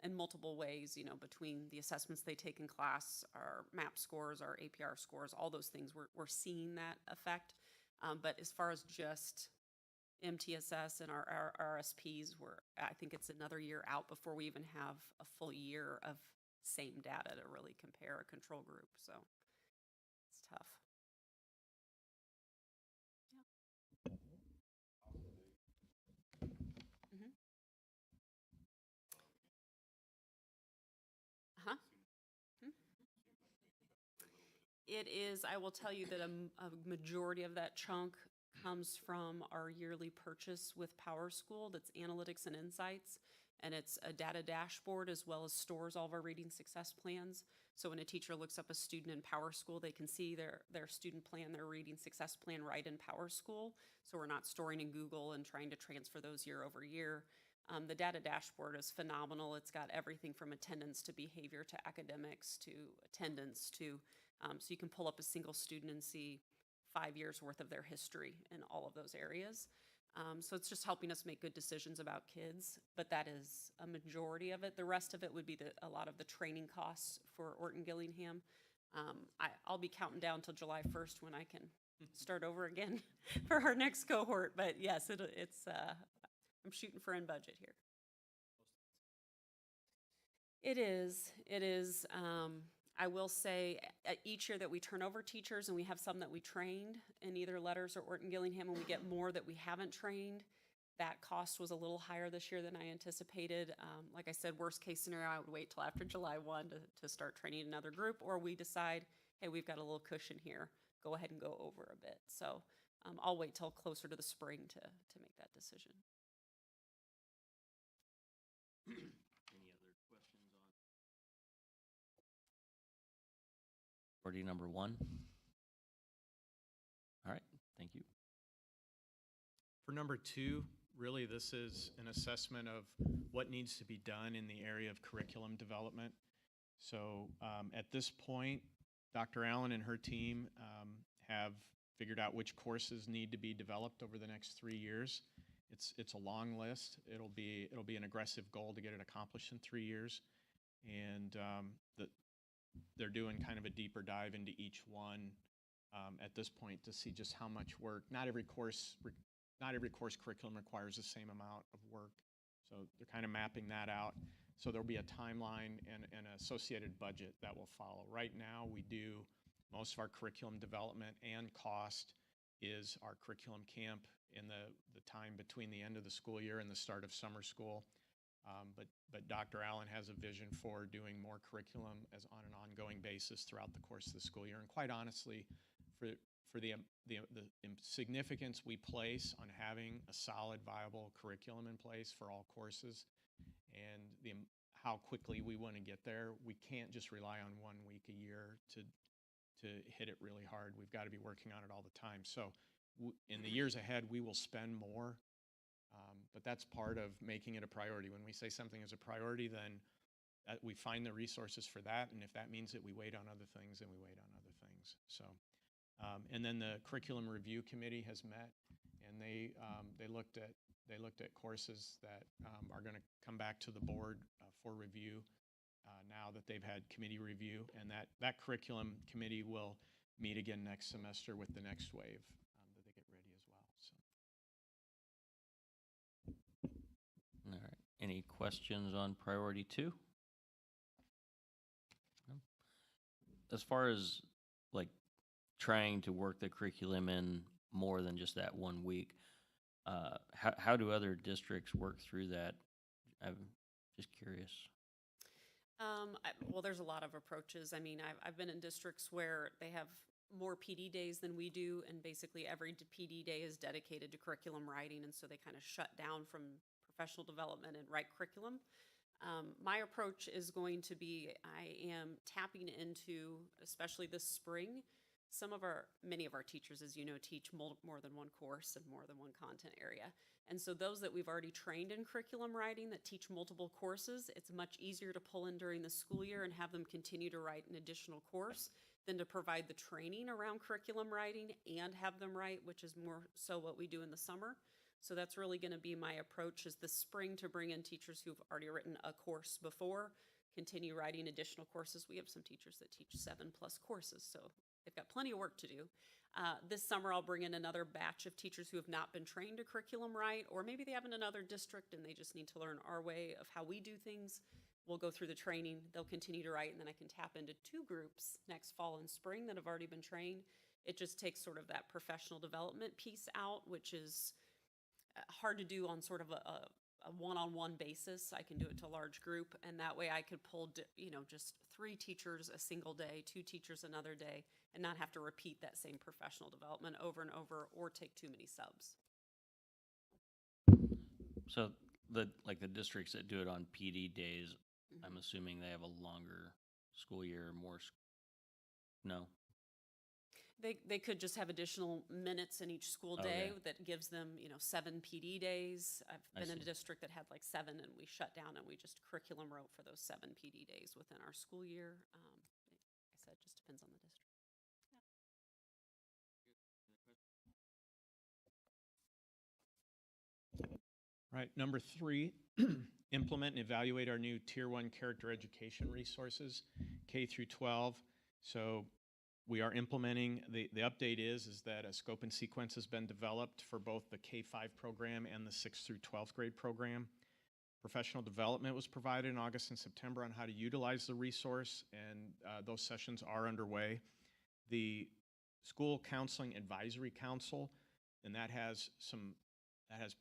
[SPEAKER 7] in multiple ways, between the assessments they take in class, our MAP scores, our APR scores, all those things. We're seeing that effect. But as far as just MTSS and our RSPs, I think it's another year out before we even have a full year of same data to really compare a control group. So it's tough. Mhm. Uh-huh. Hmm. It is, I will tell you that a majority of that chunk comes from our yearly purchase with PowerSchool. That's analytics and insights. And it's a data dashboard as well as stores all of our reading success plans. So when a teacher looks up a student in PowerSchool, they can see their student plan, their reading success plan right in PowerSchool. So we're not storing in Google and trying to transfer those year over year. The data dashboard is phenomenal. It's got everything from attendance to behavior to academics to attendance to, so you can pull up a single student and see 5 years worth of their history in all of those areas. So it's just helping us make good decisions about kids, but that is a majority of it. The rest of it would be a lot of the training costs for Orton Gillingham. I'll be counting down till July 1st when I can start over again for our next cohort. But yes, it's I'm shooting for in budget here. It is. I will say each year that we turn over teachers and we have some that we trained in either Letters or Orton Gillingham, and we get more that we haven't trained, that cost was a little higher this year than I anticipated. Like I said, worst case scenario, I would wait till after July 1 to start training another group, or we decide, hey, we've got a little cushion here, go ahead and go over a bit. So I'll wait till closer to the spring to make that decision.
[SPEAKER 1] Any other questions on priority number 1? All right, thank you.
[SPEAKER 2] For number 2, really this is an assessment of what needs to be done in the area of curriculum development. So at this point, Dr. Allen and her team have figured out which courses need to be developed over the next 3 years. It's a long list. It'll be an aggressive goal to get it accomplished in 3 years, and they're doing kind of a deeper dive into each one at this point to see just how much work. Not every course curriculum requires the same amount of work, so they're kind of mapping that out. So there'll be a timeline and an associated budget that will follow. Right now, we do most of our curriculum development and cost is our curriculum camp in the time between the end of the school year and the start of summer school. But Dr. Allen has a vision for doing more curriculum on an ongoing basis throughout the course of the school year. And quite honestly, for the significance we place on having a solid, viable curriculum in place for all courses, and how quickly we want to get there, we can't just rely on 1 week a year to hit it really hard. We've got to be working on it all the time. So in the years ahead, we will spend more, but that's part of making it a priority. When we say something is a priority, then we find the resources for that, and if that means that we wait on other things, then we wait on other things. So, and then the curriculum review committee has met, and they looked at courses that are going to come back to the board for review now that they've had committee review, and that curriculum committee will meet again next semester with the next wave that they get ready as well. So.
[SPEAKER 1] All right. Any questions on priority 2? No? As far as like trying to work the curriculum in more than just that 1 week, how do other districts work through that? I'm just curious.
[SPEAKER 7] Well, there's a lot of approaches. I mean, I've been in districts where they have more PD days than we do, and basically every PD day is dedicated to curriculum writing, and so they kind of shut down from professional development and write curriculum. My approach is going to be, I am tapping into, especially this spring, many of our teachers, as you know, teach more than one course and more than one content area. And so those that we've already trained in curriculum writing that teach multiple courses, it's much easier to pull in during the school year and have them continue to write an additional course than to provide the training around curriculum writing and have them write, which is more so what we do in the summer. So that's really going to be my approach, is this spring to bring in teachers who've already written a course before, continue writing additional courses. We have some teachers that teach 7+ courses, so they've got plenty of work to do. This summer, I'll bring in another batch of teachers who have not been trained to curriculum write, or maybe they have in another district and they just need to learn our way of how we do things. We'll go through the training, they'll continue to write, and then I can tap into 2 groups next fall and spring that have already been trained. It just takes sort of that professional development piece out, which is hard to do on sort of a one-on-one basis. I can do it to a large group, and that way I could pull, just 3 teachers a single day, 2 teachers another day, and not have to repeat that same professional development over and over or take too many subs.
[SPEAKER 1] So the districts that do it on PD days, I'm assuming they have a longer school year, no?
[SPEAKER 7] They could just have additional minutes in each school day
[SPEAKER 1] Okay.
[SPEAKER 7] that gives them, 7 PD days. I've
[SPEAKER 1] I
[SPEAKER 7] been in a
[SPEAKER 1] see.
[SPEAKER 7] district that had like 7, and we shut down and we just curriculum wrote for those 7 PD days within our school year. Like I said, it just depends on the district.
[SPEAKER 2] Right, number 3, implement and evaluate our new Tier 1 character education resources, K through 12. So we are implementing, the update is that a scope and sequence has been developed for both the K-5 program and the 6th through 12th grade program. Professional development was provided in August and September on how to utilize the resource, and those sessions are underway. The School Counseling Advisory Council, and that has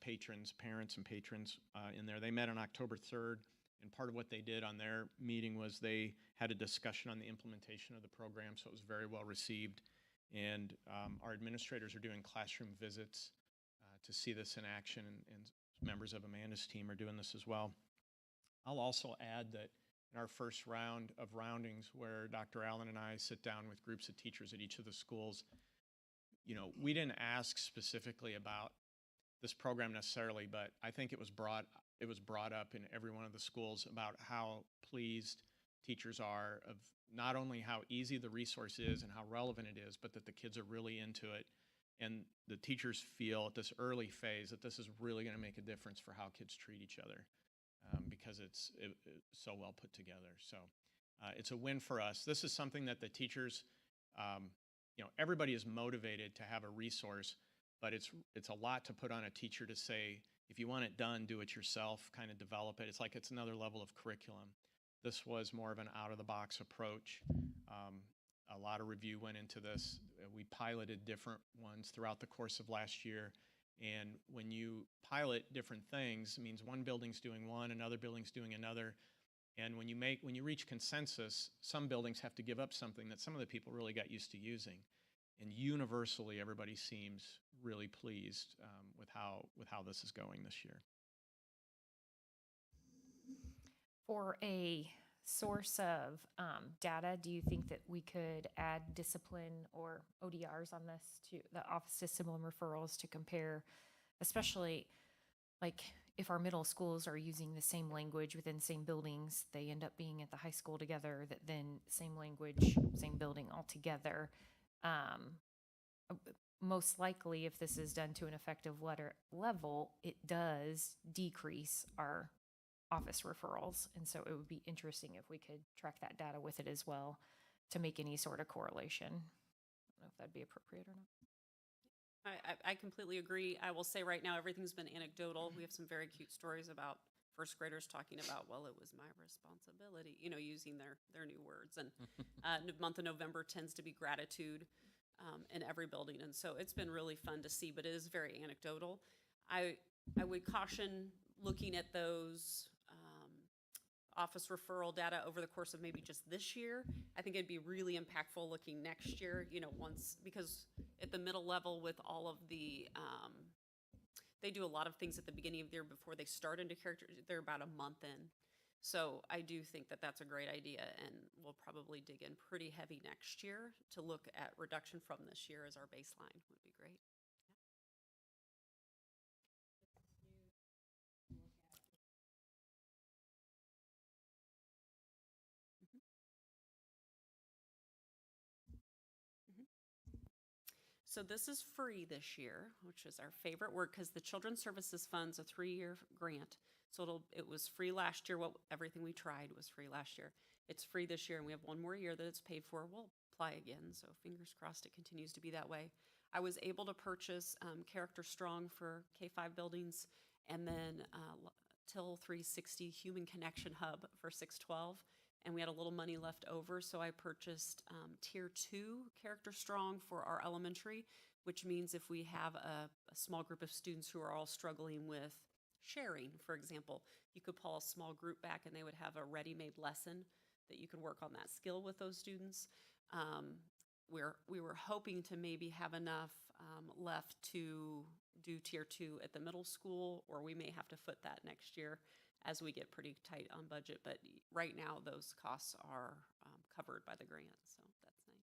[SPEAKER 2] patrons, parents and patrons in there. They met on October 3rd, and part of what they did on their meeting was they had a discussion on the implementation of the program, so it was very well received. And our administrators are doing classroom visits to see this in action, and members of Amanda's team are doing this as well. I'll also add that in our first round of roundings, where Dr. Allen and I sit down with groups of teachers at each of the schools, we didn't ask specifically about this program necessarily, but I think it was brought up in every one of the schools about how pleased teachers are of not only how easy the resource is and how relevant it is, but that the kids are really into it. And the teachers feel at this early phase that this is really going to make a difference for how kids treat each other because it's so well put together. So it's a win for us. This is something that the teachers, everybody is motivated to have a resource, but it's a lot to put on a teacher to say, if you want it done, do it yourself, kind of develop it. It's like it's another level of curriculum. This was more of an out-of-the-box approach. A lot of review went into this. We piloted different ones throughout the course of last year. And when you pilot different things, it means one building's doing one, another building's doing another. And when you reach consensus, some buildings have to give up something that some of the people really got used to using. And universally, everybody seems really pleased with how this is going this year.
[SPEAKER 8] For a source of data, do you think that we could add discipline or ODRs on this to the Office Discipline Referrals to compare, especially like if our middle schools are using the same language within same buildings, they end up being at the high school together, that then same language, same building altogether. Most likely, if this is done to an effective level, it does decrease our office referrals. And so it would be interesting if we could track that data with it as well to make any sort of correlation. I don't know if that'd be appropriate or not.
[SPEAKER 7] I completely agree. I will say right now, everything's been anecdotal. We have some very cute stories about first graders talking about, well, it was my responsibility, using their new words. And the month of November tends to be gratitude in every building. And so it's been really fun to see, but it is very anecdotal. I would caution looking at those office referral data over the course of maybe just this year. I think it'd be really impactful looking next year, because at the middle level with all of the, they do a lot of things at the beginning of the year before they start into character. They're about a month in. So I do think that that's a great idea, and we'll probably dig in pretty heavy next year to look at reduction from this year as our baseline would be great. So this is free this year, which is our favorite word, because the Children's Services Fund's a 3-year grant. So it was free last year. Everything we tried was free last year. It's free this year, and we have one more year that it's paid for. We'll apply again, so fingers crossed it continues to be that way. I was able to purchase Character Strong for K-5 buildings, and then Till 360 Human Connection Hub for 612. And we had a little money left over, so I purchased Tier 2 Character Strong for our elementary, which means if we have a small group of students who are all struggling with sharing, for example, you could pull a small group back and they would have a ready-made lesson that you could work on that skill with those students. We were hoping to maybe have enough left to do Tier 2 at the middle school, or we may have to foot that next year as we get pretty tight on budget. But right now, those costs are covered by the grant, so that's nice.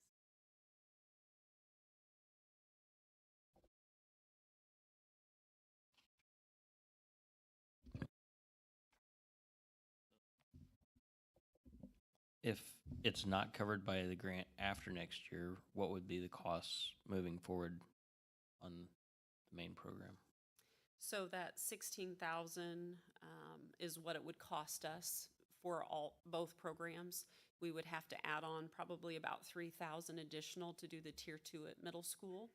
[SPEAKER 1] If it's not covered by the grant after next year, what would be the costs moving forward on the main program?
[SPEAKER 7] So that 16,000 is what it would cost us for both programs. We would have to add on probably about 3,000 additional to do the Tier 2 at middle school.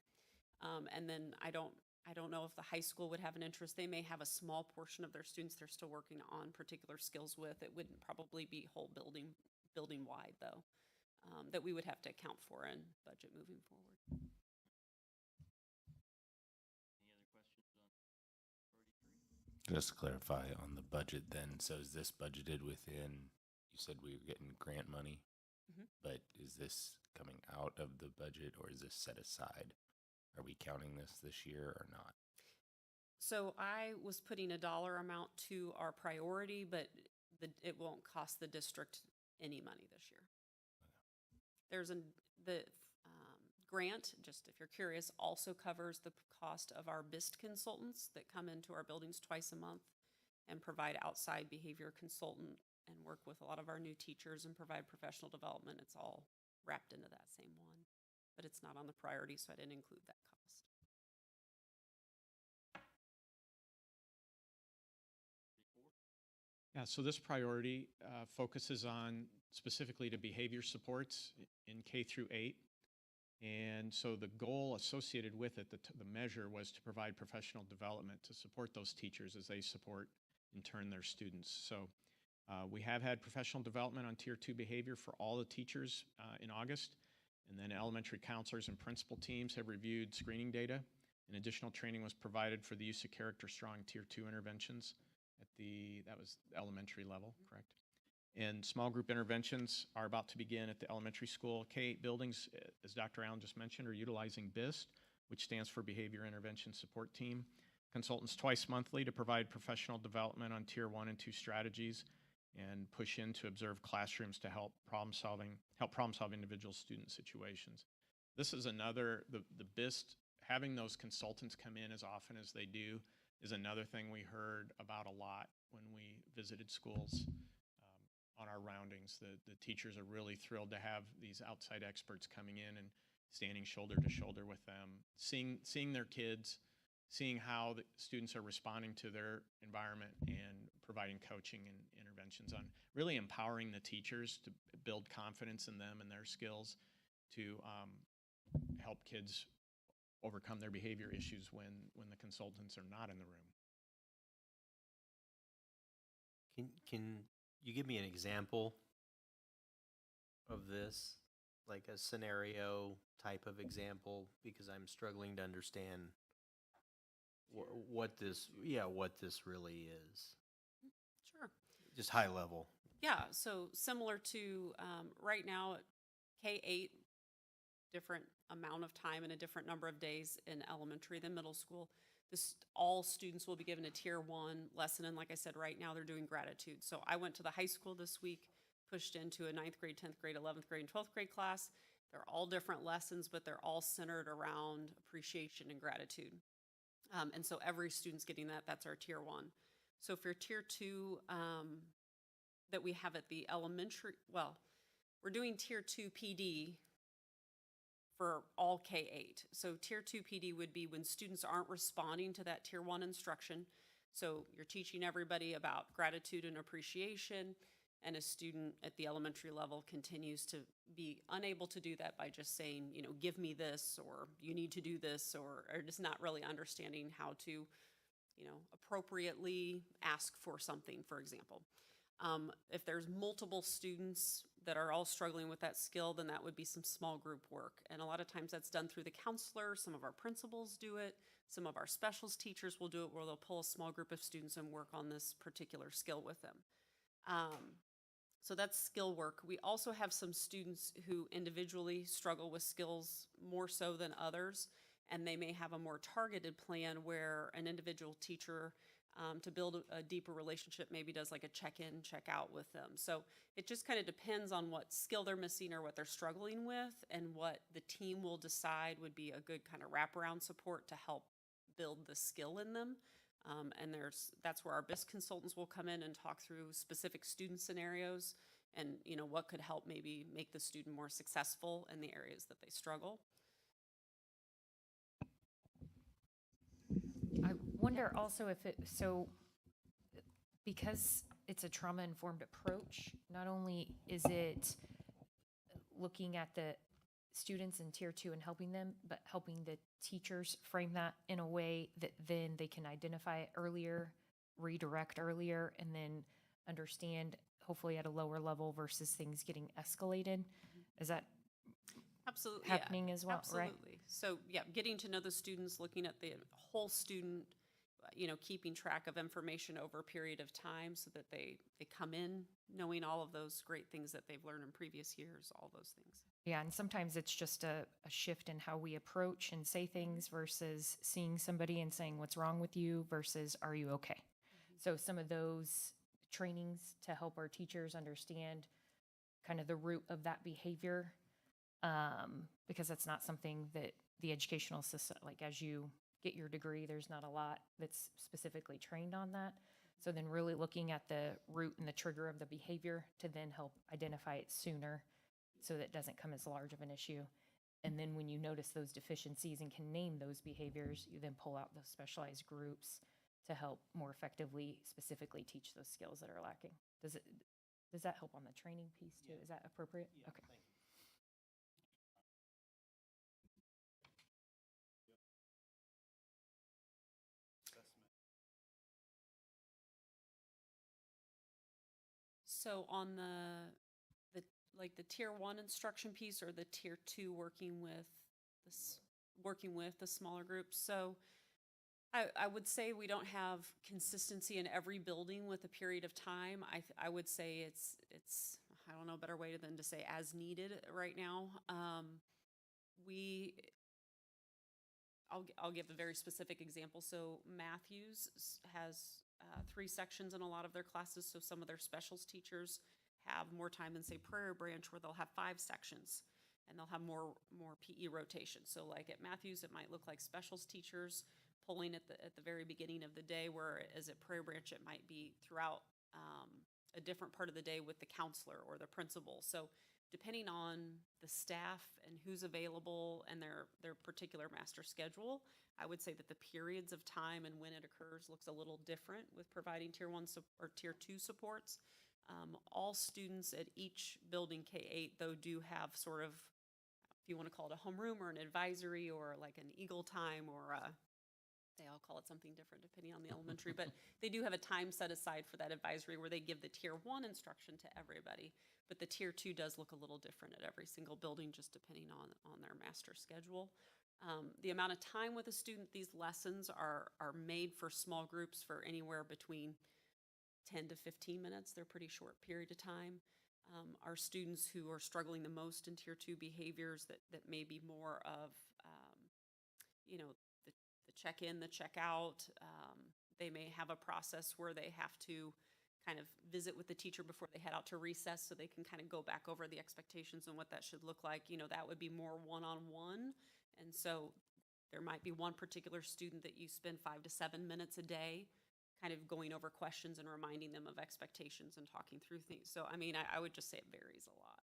[SPEAKER 7] And then I don't know if the high school would have an interest. They may have a small portion of their students they're still working on particular skills with. It wouldn't probably be whole building wide though, that we would have to account for in budget moving forward.
[SPEAKER 9] Just to clarify on the budget then, so is this budgeted within, you said we were getting grant money, but is this coming out of the budget or is this set aside? Are we counting this year or not?
[SPEAKER 7] So I was putting a dollar amount to our priority, but it won't cost the district any money this year. There's the grant, just if you're curious, also covers the cost of our BIST consultants that come into our buildings twice a month and provide outside behavior consultant and work with a lot of our new teachers and provide professional development. It's all wrapped into that same one, but it's not on the priority, so I didn't include that cost.
[SPEAKER 2] Yeah, so this priority focuses on specifically to behavior supports in K through 8. And so the goal associated with it, the measure, was to provide professional development to support those teachers as they support, in turn, their students. So we have had professional development on Tier 2 behavior for all the teachers in August. And then elementary counselors and principal teams have reviewed screening data. And additional training was provided for the use of Character Strong Tier 2 interventions that was elementary level, correct? And small group interventions are about to begin at the elementary school. K-8 buildings, as Dr. Allen just mentioned, are utilizing BIST, which stands for Behavior Intervention Support Team. Consultants twice monthly to provide professional development on Tier 1 and 2 strategies and push in to observe classrooms to help problem solve individual student situations. This is another, the BIST, having those consultants come in as often as they do is another thing we heard about a lot when we visited schools on our roundings. The teachers are really thrilled to have these outside experts coming in and standing shoulder to shoulder with them, seeing their kids, seeing how the students are responding to their environment, and providing coaching and interventions on really empowering the teachers to build confidence in them and their skills to help kids overcome their behavior issues when the consultants are not in the room.
[SPEAKER 4] Can you give me an example of this, like a scenario type of example, because I'm struggling to understand what this really is,
[SPEAKER 7] Sure.
[SPEAKER 4] just high level.
[SPEAKER 7] Yeah, so similar to right now at K-8, different amount of time and a different number of days in elementary than middle school. All students will be given a tier 1 lesson, and like I said, right now they're doing gratitude. So I went to the high school this week, pushed into a 9th grade, 10th grade, 11th grade, and 12th grade class. They're all different lessons, but they're all centered around appreciation and gratitude. And so every student's getting that. That's our tier 1. So for tier 2 that we have at the elementary, well, we're doing tier 2 PD for all K-8. So tier 2 PD would be when students aren't responding to that tier 1 instruction. So you're teaching everybody about gratitude and appreciation, and a student at the elementary level continues to be unable to do that by just saying, you know, give me this, or you need to do this, or just not really understanding how to, you know, appropriately ask for something, for example. If there's multiple students that are all struggling with that skill, then that would be some small group work. And a lot of times that's done through the counselor. Some of our principals do it. Some of our specials teachers will do it, where they'll pull a small group of students and work on this particular skill with them. So that's skill work. We also have some students who individually struggle with skills more so than others, and they may have a more targeted plan where an individual teacher, to build a deeper relationship, maybe does like a check-in, check-out with them. So it just kind of depends on what skill they're missing or what they're struggling with, and what the team will decide would be a good kind of wraparound support to help build the skill in them. And that's where our BIS consultants will come in and talk through specific student scenarios and, you know, what could help maybe make the student more successful in the areas that they struggle.
[SPEAKER 8] I wonder also if because it's a trauma-informed approach, not only is it looking at the students in tier 2 and helping them, but helping the teachers frame that in a way that then they can identify it earlier, redirect earlier, and then understand hopefully at a lower level versus things getting escalated. Is that
[SPEAKER 7] Absolutely,
[SPEAKER 8] happening as well, right?
[SPEAKER 7] Absolutely. So, yeah, getting to know the students, looking at the whole student, you know, keeping track of information over a period of time so that they come in knowing all of those great things that they've learned in previous years, all those things.
[SPEAKER 8] Yeah, and sometimes it's just a shift in how we approach and say things versus seeing somebody and saying, what's wrong with you versus are you okay? So some of those trainings to help our teachers understand kind of the root of that behavior, because that's not something that the educational system, like as you get your degree, there's not a lot that's specifically trained on that. So then really looking at the root and the trigger of the behavior to then help identify it sooner so that it doesn't come as large of an issue. And then when you notice those deficiencies and can name those behaviors, you then pull out those specialized groups to help more effectively, specifically teach those skills that are lacking. Does that help on the training piece too? Is that appropriate?
[SPEAKER 4] Yeah,
[SPEAKER 8] Okay.
[SPEAKER 4] thank you.
[SPEAKER 7] So on the tier 1 instruction piece, or the tier 2 working with the smaller groups. So I would say we don't have consistency in every building with a period of time. I would say it's I don't know a better way than to say as needed right now. I'll give a very specific example. So Matthews has 3 sections in a lot of their classes. So some of their specials teachers have more time than, say, Prairie Branch, where they'll have 5 sections and they'll have more PE rotation. So like at Matthews, it might look like specials teachers pulling at the very beginning of the day, whereas at Prairie Branch, it might be throughout a different part of the day with the counselor or the principal. So depending on the staff and who's available and their particular master schedule, I would say that the periods of time and when it occurs looks a little different with providing tier 1 or tier 2 supports. All students at each building K-8, though, do have sort of, if you want to call it a homeroom or an advisory or like an Eagle time or they all call it something different depending on the elementary, but they do have a time set aside for that advisory where they give the tier 1 instruction to everybody. But the tier 2 does look a little different at every single building, just depending on their master schedule. The amount of time with a student, these lessons are made for small groups for anywhere between 10 to 15 minutes. They're a pretty short period of time. Our students who are struggling the most in tier 2 behaviors that may be more of, the check-in, the check-out. They may have a process where they have to kind of visit with the teacher before they head out to recess so they can kind of go back over the expectations and what that should look like. That would be more one-on-one. And so there might be one particular student that you spend 5 to 7 minutes a day kind of going over questions and reminding them of expectations and talking through things. So, I would just say it varies a lot.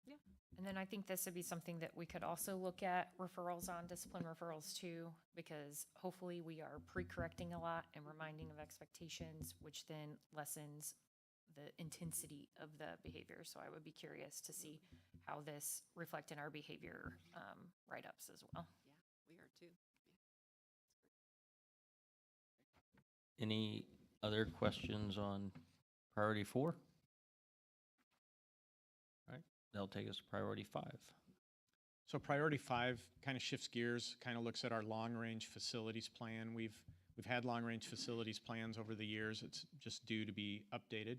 [SPEAKER 7] Yeah.
[SPEAKER 8] And then I think this would be something that we could also look at referrals on, discipline referrals too, because hopefully we are pre-correcting a lot and reminding of expectations, which then lessens the intensity of the behavior. So I would be curious to see how this reflect in our behavior write-ups as well.
[SPEAKER 7] Yeah, we are too.
[SPEAKER 1] Any other questions on priority 4? All right, that'll take us to priority 5.
[SPEAKER 2] So priority 5 kind of shifts gears, kind of looks at our long-range facilities plan. We've had long-range facilities plans over the years. It's just due to be updated.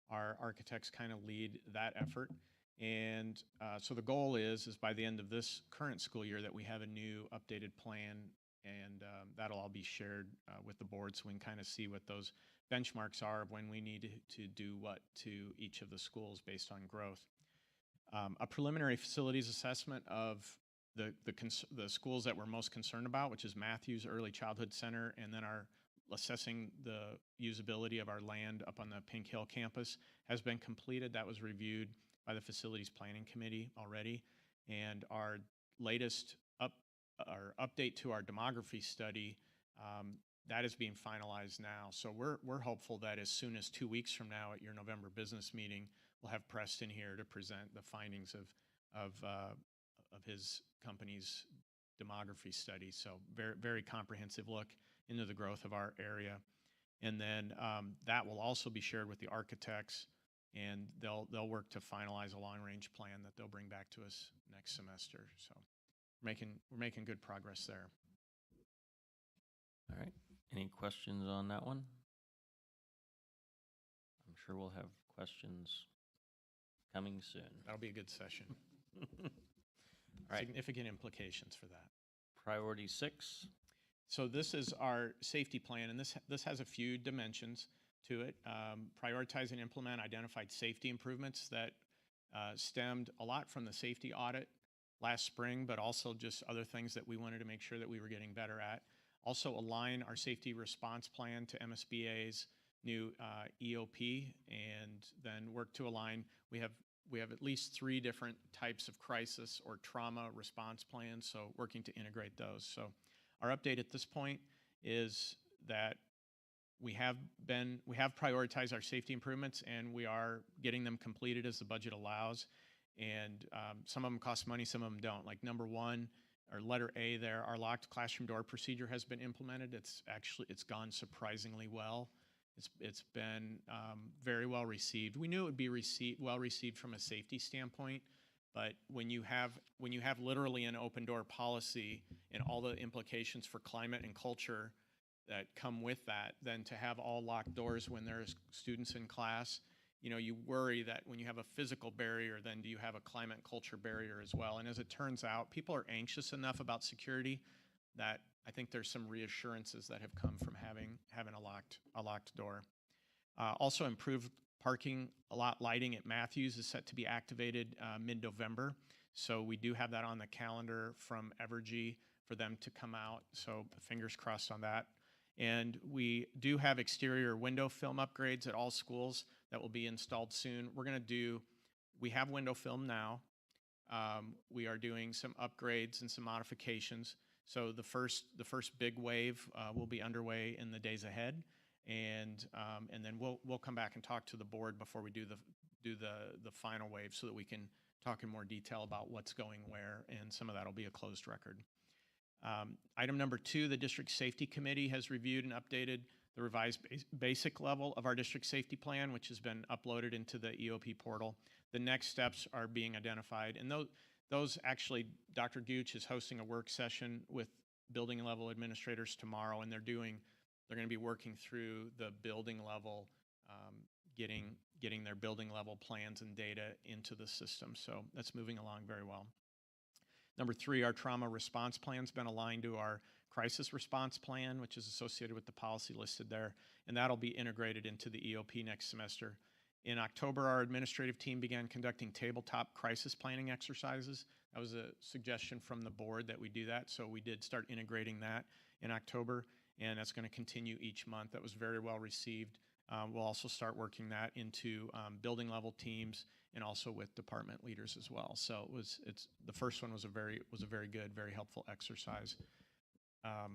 [SPEAKER 2] Our architects kind of lead that effort. And so the goal is by the end of this current school year that we have a new updated plan, and that'll all be shared with the board so we can kind of see what those benchmarks are of when we need to do what to each of the schools based on growth. A preliminary facilities assessment of the schools that we're most concerned about, which is Matthews Early Childhood Center, and then our assessing the usability of our land up on the Pink Hill campus has been completed. That was reviewed by the Facilities Planning Committee already. And our latest update to our demography study, that is being finalized now. So we're hopeful that as soon as 2 weeks from now at your November business meeting, we'll have Preston here to present the findings of his company's demography study. So very, very comprehensive look into the growth of our area. And then that will also be shared with the architects, and they'll work to finalize a long-range plan that they'll bring back to us next semester. So we're making good progress there.
[SPEAKER 1] All right, any questions on that one? I'm sure we'll have questions coming soon.
[SPEAKER 2] That'll be a good session.
[SPEAKER 1] All right,
[SPEAKER 2] Significant implications for that.
[SPEAKER 1] priority 6.
[SPEAKER 2] So this is our safety plan, and this has a few dimensions to it. Prioritize and implement identified safety improvements that stemmed a lot from the safety audit last spring, but also just other things that we wanted to make sure that we were getting better at. Also align our safety response plan to MSBA's new EOP, and then work to align. We have at least 3 different types of crisis or trauma response plans, so working to integrate those. So our update at this point is that we have prioritized our safety improvements, and we are getting them completed as the budget allows. And some of them cost money, some of them don't. Like number 1, or letter A there, our locked classroom door procedure has been implemented. It's gone surprisingly well. It's been very well received. We knew it would be well received from a safety standpoint, but when you have literally an open door policy and all the implications for climate and culture that come with that, then to have all locked doors when there's students in class, you worry that when you have a physical barrier, then do you have a climate and culture barrier as well? And as it turns out, people are anxious enough about security that I think there's some reassurances that have come from having a locked door. Also improved parking lot lighting at Matthews is set to be activated mid-November. So we do have that on the calendar from Evergy for them to come out. So fingers crossed on that. And we do have exterior window film upgrades at all schools that will be installed soon. We have window film now. We are doing some upgrades and some modifications. So the first big wave will be underway in the days ahead, and then we'll come back and talk to the board before we do the final wave, so that we can talk in more detail about what's going where, and some of that will be a closed record. Item number 2, the District Safety Committee has reviewed and updated the revised basic level of our district safety plan, which has been uploaded into the EOP portal. The next steps are being identified, and those actually, Dr. Gooch is hosting a work session with building level administrators tomorrow, and they're going to be working through the building level, getting their building level plans and data into the system. So that's moving along very well. Number 3, our trauma response plan's been aligned to our crisis response plan, which is associated with the policy listed there, and that'll be integrated into the EOP next semester. In October, our administrative team began conducting tabletop crisis planning exercises. That was a suggestion from the board that we do that, so we did start integrating that in October, and that's going to continue each month. That was very well received. We'll also start working that into building level teams and also with department leaders as well. So the first one was a very good, very helpful exercise. I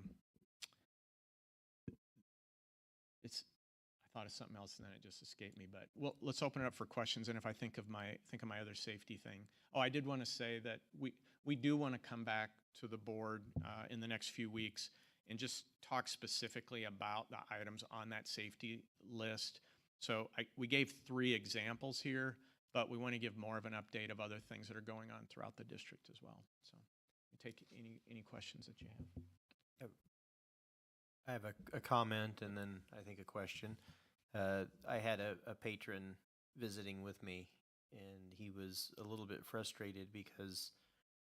[SPEAKER 2] thought of something else and then it just escaped me. But let's open it up for questions. And if I think of my other safety thing, I did want to say that we do want to come back to the board in the next few weeks and just talk specifically about the items on that safety list. So we gave 3 examples here, but we want to give more of an update of other things that are going on throughout the district as well. So take any questions that you have.
[SPEAKER 4] I have a comment and then I think a question. I had a patron visiting with me, and he was a little bit frustrated because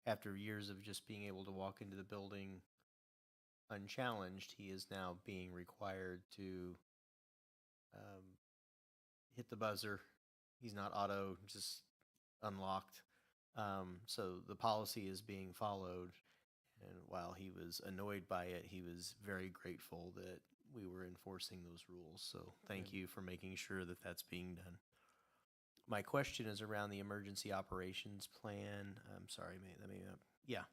[SPEAKER 4] after years of just being able to walk into the building unchallenged, he is now being required to hit the buzzer. He's not auto, just unlocked. So the policy is being followed. And while he was annoyed by it, he was very grateful that we were enforcing those rules. So thank you for making sure that that's being done. My question is around the emergency operations plan. I'm sorry, let me yeah.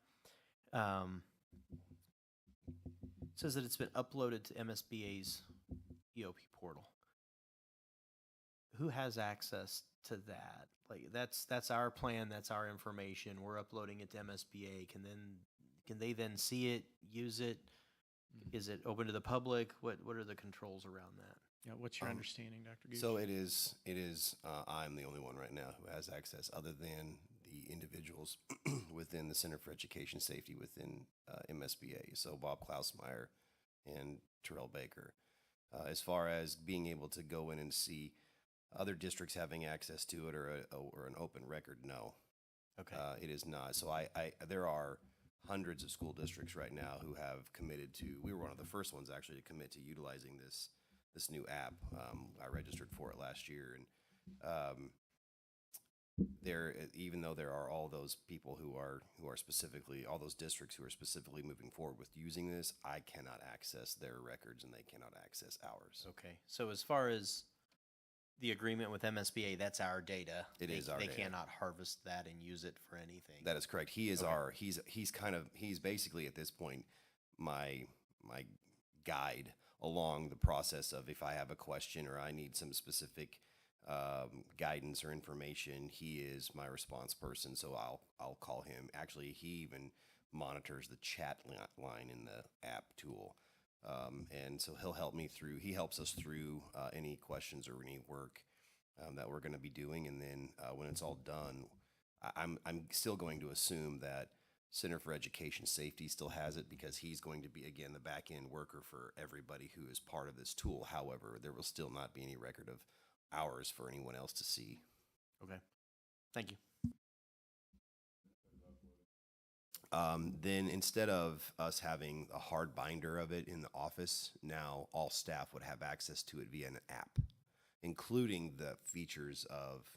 [SPEAKER 4] It says that it's been uploaded to MSBA's EOP portal. Who has access to that? Like that's our plan, that's our information. We're uploading it to MSBA. Can they then see it, use it? Is it open to the public? What are the controls around that?
[SPEAKER 2] Yeah, what's your understanding, Dr. Gooch?
[SPEAKER 6] So it is, I'm the only one right now who has access, other than the individuals within the Center for Education Safety within MSBA. So Bob Klausmeyer and Terrell Baker. As far as being able to go in and see other districts having access to it or an open record, no.
[SPEAKER 4] Okay.
[SPEAKER 6] It is not. So there are hundreds of school districts right now who have committed to, we were one of the first ones actually to commit to utilizing this new app. I registered for it last year, and even though there are all those people who are specifically, all those districts who are specifically moving forward with using this, I cannot access their records and they cannot access ours.
[SPEAKER 4] Okay. So as far as the agreement with MSBA, that's our data.
[SPEAKER 6] It is our
[SPEAKER 4] data.
[SPEAKER 6] data.
[SPEAKER 4] They cannot harvest that and use it for anything.
[SPEAKER 6] That is correct. He is
[SPEAKER 4] Okay.
[SPEAKER 6] he's basically at this point my guide along the process of, if I have a question or I need some specific guidance or information, he is my response person. So I'll call him. Actually, he even monitors the chat line in the app tool. And so he helps us through any questions or any work that we're going to be doing. And then when it's all done, I'm still going to assume that Center for Education Safety still has it, because he's going to be, again, the back end worker for everybody who is part of this tool. However, there will still not be any record of ours for anyone else to see.
[SPEAKER 4] Okay. Thank you.
[SPEAKER 6] Then instead of us having a hard binder of it in the office, now all staff would have access to it via an app, including the features of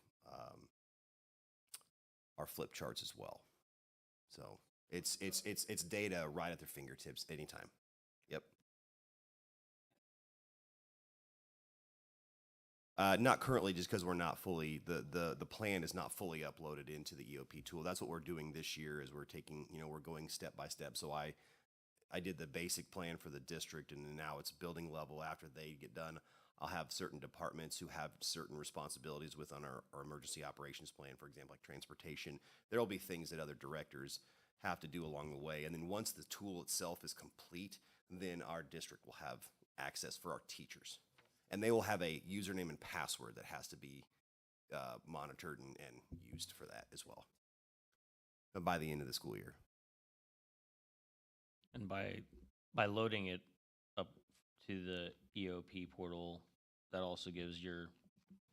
[SPEAKER 6] our flip charts as well. So It's data right at their fingertips anytime. Yep. Not currently, just because we're not fully, the plan is not fully uploaded into the EOP tool. That's what we're doing this year is we're taking, we're going step by step. So I did the basic plan for the district, and then now it's building level. After they get done, I'll have certain departments who have certain responsibilities within our emergency operations plan, for example, like transportation. There will be things that other directors have to do along the way. And then once the tool itself is complete, then our district will have access for our teachers. And they will have a username and password that has to be monitored and used for that as well. But by the end of the school year.
[SPEAKER 1] And by loading it up to the EOP portal, that also gives your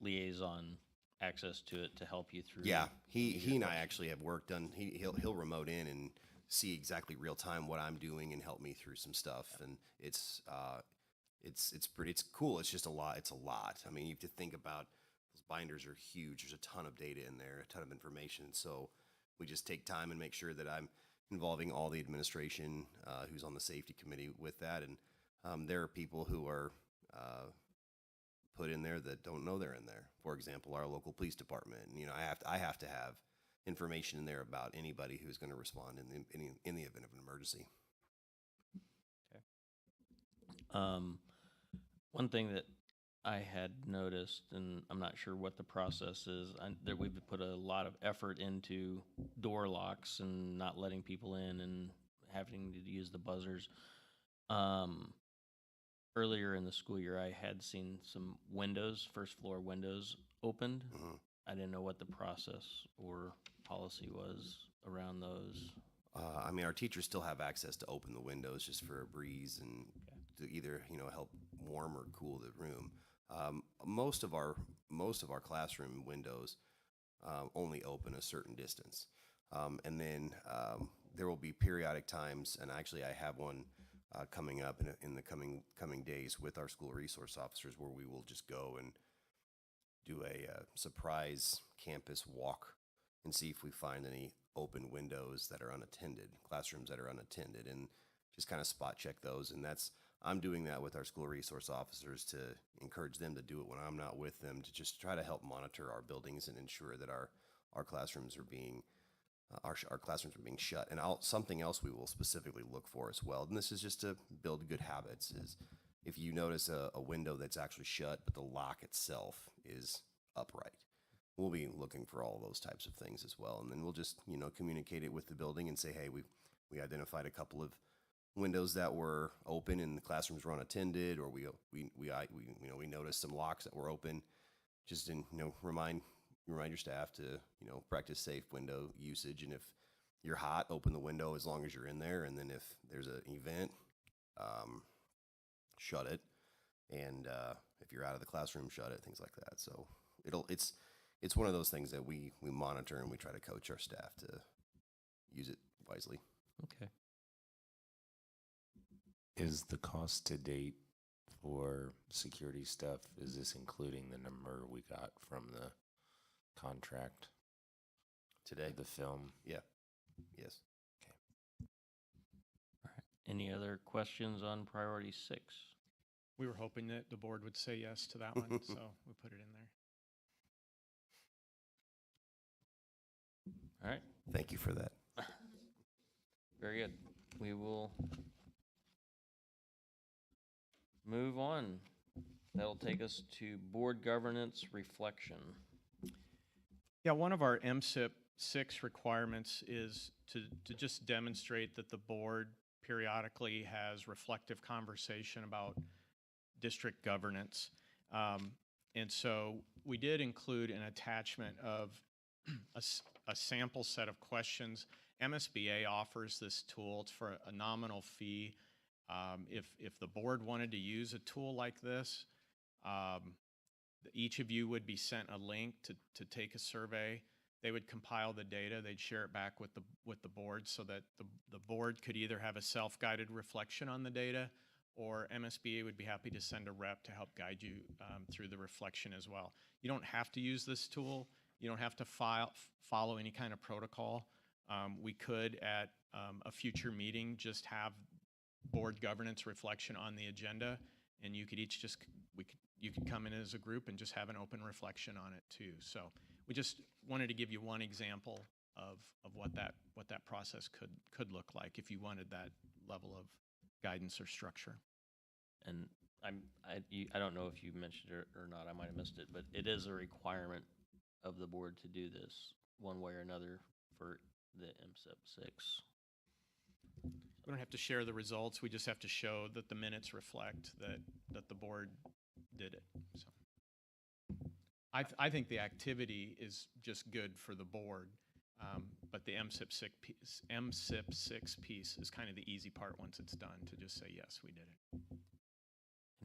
[SPEAKER 1] liaison access to it to help you through.
[SPEAKER 6] Yeah, he
[SPEAKER 1] your
[SPEAKER 6] and I
[SPEAKER 1] questions.
[SPEAKER 6] actually have worked done. He'll remote in and see exactly real time what I'm doing and help me through some stuff. And it's cool. It's just a lot. It's a lot. I mean, you have to think about those binders are huge. There's a ton of data in there, a ton of information. So we just take time and make sure that I'm involving all the administration who's on the safety committee with that. And there are people who are put in there that don't know they're in there. For example, our local police department. And, I have to have information in there about anybody who's going to respond in the event of an emergency.
[SPEAKER 1] One thing that I had noticed, and I'm not sure what the process is, that we've put a lot of effort into door locks and not letting people in and having to use the buzzers. Earlier in the school year, I had seen some windows, first floor windows opened.
[SPEAKER 6] Mhm.
[SPEAKER 1] I didn't know what the process or policy was around those.
[SPEAKER 6] I mean, our teachers still have access to open the windows just for a breeze and to either help warm or cool the room. Most of our classroom windows only open a certain distance, and then there will be periodic times. And actually, I have one coming up in the coming days with our school resource officers where we will just go and do a surprise campus walk and see if we find any open windows that are unattended, classrooms that are unattended, and just kind of spot check those. And I'm doing that with our school resource officers to encourage them to do it when I'm not with them, to just try to help monitor our buildings and ensure that our classrooms are being our classrooms are being shut. And something else we will specifically look for as well, and this is just to build good habits, is if you notice a window that's actually shut but the lock itself is upright. We'll be looking for all those types of things as well. And then we'll just, communicate it with the building and say, hey, we identified a couple of windows that were open and the classrooms were unattended, or we noticed some locks that were open. Just remind your staff to, practice safe window usage. And if you're hot, open the window as long as you're in there. And then if there's an event, shut it. And if you're out of the classroom, shut it, things like that. So it's one of those things that we monitor and we try to coach our staff to use it wisely.
[SPEAKER 1] Okay.
[SPEAKER 9] Is the cost to date for security stuff, is this including the number we got from the contract,
[SPEAKER 6] Today,
[SPEAKER 9] the film?
[SPEAKER 6] yeah, yes.
[SPEAKER 1] All right. Any other questions on priority 6?
[SPEAKER 2] We were hoping that the board would say yes to that one, so we put it in there.
[SPEAKER 1] All right.
[SPEAKER 6] Thank you for that.
[SPEAKER 1] Very good. We will move on. That'll take us to board governance reflection.
[SPEAKER 2] Yeah, one of our MSIP 6 requirements is to just demonstrate that the board periodically has reflective conversation about district governance. And so we did include an attachment of a sample set of questions. MSBA offers this tool. It's for a nominal fee. If the board wanted to use a tool like this, each of you would be sent a link to take a survey. They would compile the data. They'd share it back with the board so that the board could either have a self-guided reflection on the data, or MSBA would be happy to send a rep to help guide you through the reflection as well. You don't have to use this tool. You don't have to follow any kind of protocol. We could, at a future meeting, just have board governance reflection on the agenda, and you could each just, you could come in as a group and just have an open reflection on it too. So we just wanted to give you one example of what that process could look like if you wanted that level of guidance or structure.
[SPEAKER 1] And I don't know if you mentioned it or not, I might have missed it, but it is a requirement of the board to do this one way or another for the MSIP 6.
[SPEAKER 2] We don't have to share the results, we just have to show that the minutes reflect that the board did it, so. I think the activity is just good for the board, but the MSIP 6 piece is kind of the easy part once it's done, to just say, yes, we did it.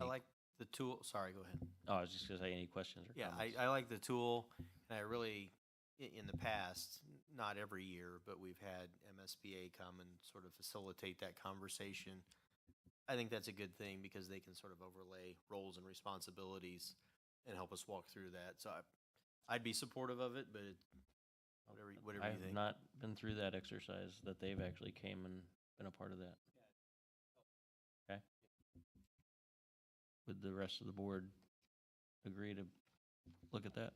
[SPEAKER 4] I like the tool, sorry, go ahead.
[SPEAKER 1] Oh, I was just gonna say, any questions or
[SPEAKER 4] Yeah,
[SPEAKER 1] comments?
[SPEAKER 4] I like the tool, and I really, in the past, not every year, but we've had MSBA come and sort of facilitate that conversation. I think that's a good thing because they can sort of overlay roles and responsibilities and help us walk through that. So I'd be supportive of it, but whatever
[SPEAKER 1] I
[SPEAKER 4] you
[SPEAKER 1] have
[SPEAKER 4] think.
[SPEAKER 1] not been through that exercise, that they've actually came and been a part of that. Okay. Would the rest of the board agree to look at that?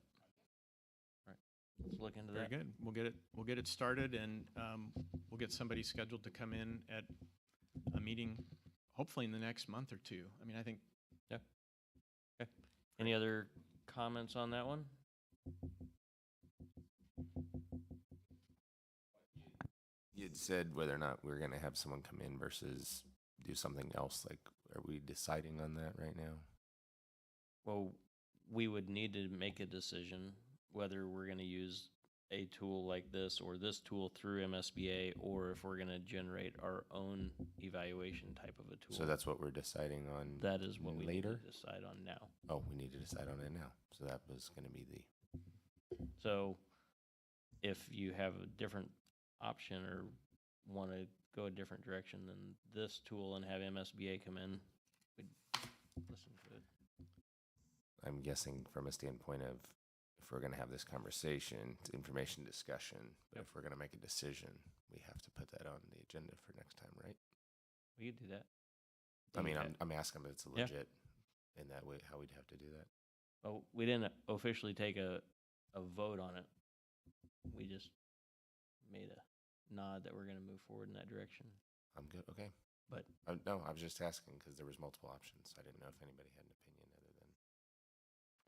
[SPEAKER 1] All right, let's look into
[SPEAKER 2] Very
[SPEAKER 1] that.
[SPEAKER 2] good. We'll get it started, and we'll get somebody scheduled to come in at a meeting, hopefully in the next month or two. I mean, I think
[SPEAKER 1] Any other comments on that one?
[SPEAKER 9] You'd said whether or not we were going to have someone come in versus do something else. Like, are we deciding on that right now?
[SPEAKER 1] Well, we would need to make a decision whether we're gonna use a tool like this or this tool through MSBA, or if we're gonna generate our own evaluation type of a tool.
[SPEAKER 9] So that's what we're deciding on.
[SPEAKER 1] That is what we need to
[SPEAKER 9] later?
[SPEAKER 1] decide on now.
[SPEAKER 9] Oh, we need to decide on it now. So that was going to be the.
[SPEAKER 1] So if you have a different option or want to go a different direction than this tool and have MSBA come in, we'd listen to it.
[SPEAKER 9] I'm guessing from a standpoint of if we're going to have this conversation, it's information discussion. But if we're going to make a decision, we have to put that on the agenda for next time, right?
[SPEAKER 1] We could do that.
[SPEAKER 9] I mean,
[SPEAKER 1] Yeah.
[SPEAKER 9] I'm asking if it's
[SPEAKER 1] Yeah.
[SPEAKER 9] legit in that way, how we'd have to do that.
[SPEAKER 1] Well, we didn't officially take a vote on it. We just made a nod that we're going to move forward in that direction.
[SPEAKER 9] I'm good. Okay.
[SPEAKER 1] But
[SPEAKER 9] No, I was just asking because there was multiple options. I didn't know if anybody had an opinion other than.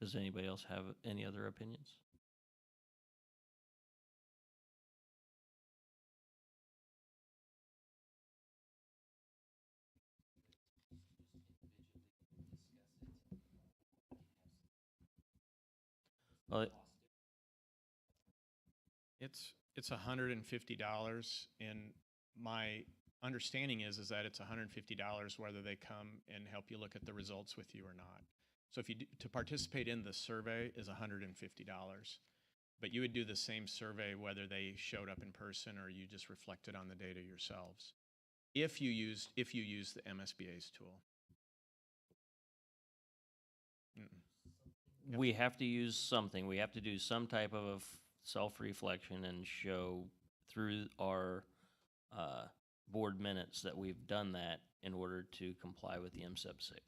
[SPEAKER 1] does anybody else have any other opinions? Well,
[SPEAKER 2] it's $150, and my understanding is that it's $150 whether they come and help you look at the results with you or not. So if you to participate in the survey is $150, but you would do the same survey whether they showed up in person or you just reflected on the data yourselves. If you use the MSBA's tool. Yep.
[SPEAKER 1] we have to use something. We have to do some type of self-reflection and show through our board minutes that we've done that in order to comply with the MSIP 6.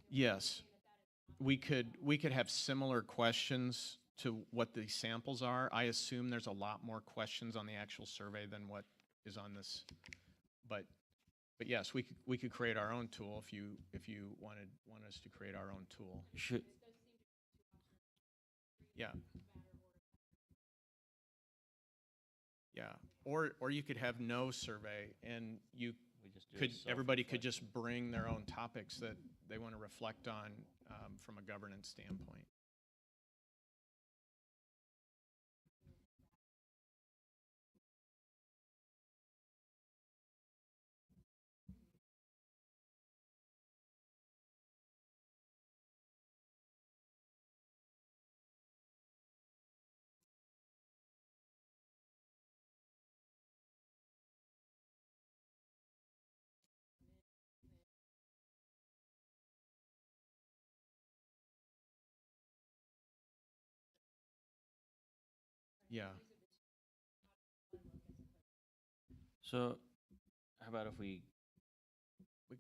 [SPEAKER 2] Yes, we could have similar questions to what the samples are. I assume there's a lot more questions on the actual survey than what is on this, but yes, we could create our own tool if you want us to create our own tool.
[SPEAKER 1] Should,
[SPEAKER 2] Yeah. Yeah, or you could have no survey and you
[SPEAKER 1] we just do a
[SPEAKER 2] everybody could
[SPEAKER 1] self-reflection?
[SPEAKER 2] just bring their own topics that they want to reflect on from a governance standpoint. Yeah.
[SPEAKER 1] So how about if we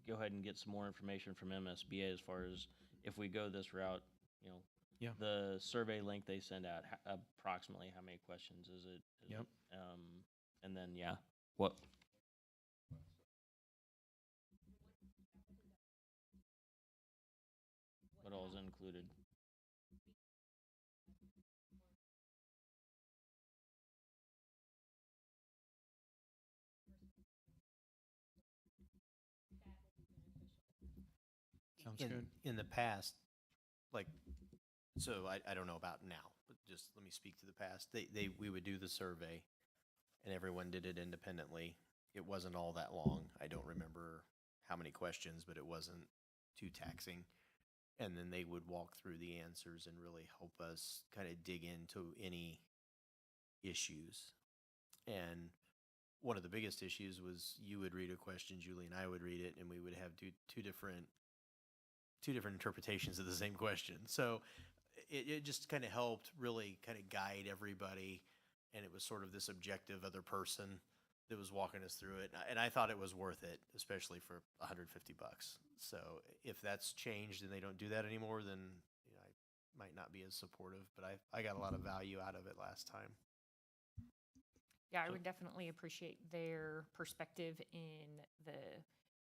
[SPEAKER 1] go ahead and get some more information from MSBA as far as if we go this route, you know,
[SPEAKER 2] Yeah.
[SPEAKER 1] the survey link they send out, approximately how many questions is it?
[SPEAKER 2] Yep.
[SPEAKER 1] And then, yeah, what? What all is included?
[SPEAKER 2] Sounds
[SPEAKER 4] in,
[SPEAKER 2] good.
[SPEAKER 4] In the past, like, so I don't know about now, but just let me speak to the past. We would do the survey and everyone did it independently. It wasn't all that long. I don't remember how many questions, but it wasn't too taxing. And then they would walk through the answers and really help us kind of dig into any issues. And one of the biggest issues was you would read a question, Julie and I would read it, and we would have two different interpretations of the same question. So it just kind of helped really kind of guide everybody, and it was sort of this objective other person that was walking us through it. And I thought it was worth it, especially for $150. So if that's changed and they don't do that anymore, then I might not be as supportive, but I got a lot of value out of it last time.
[SPEAKER 8] Yeah, I would definitely appreciate their perspective in the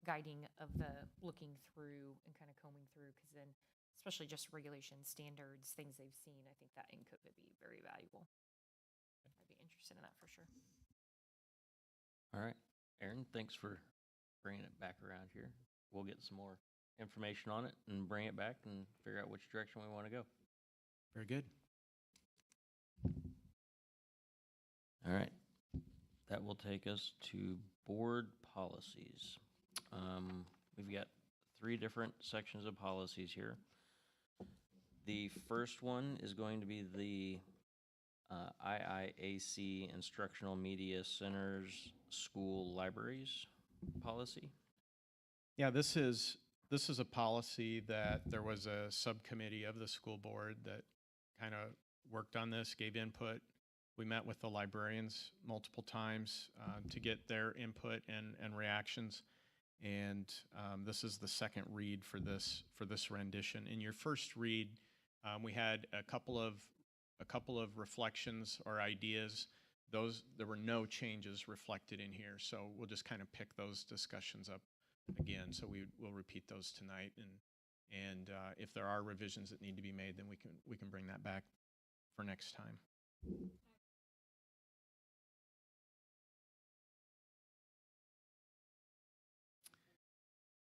[SPEAKER 8] guiding of the looking through and kind of combing through, because then, especially just regulations, standards, things they've seen, I think that input would be very valuable. I'd be interested in that for sure.
[SPEAKER 1] All right, Aaron, thanks for bringing it back around here. We'll get some more information on it and bring it back and figure out which direction we want to go.
[SPEAKER 2] Very good.
[SPEAKER 1] All right, that will take us to board policies. We've got 3 different sections of policies here. The first one is going to be the IIAC Instructional Media Centers School Libraries policy.
[SPEAKER 2] Yeah, this is a policy that there was a subcommittee of the school board that kind of worked on this, gave input. We met with the librarians multiple times to get their input and reactions. And this is the second read for this rendition. In your first read, we had a couple of reflections or ideas. There were no changes reflected in here, so we'll just kind of pick those discussions up again. So we'll repeat those tonight, and if there are revisions that need to be made, then we can bring that back for next time.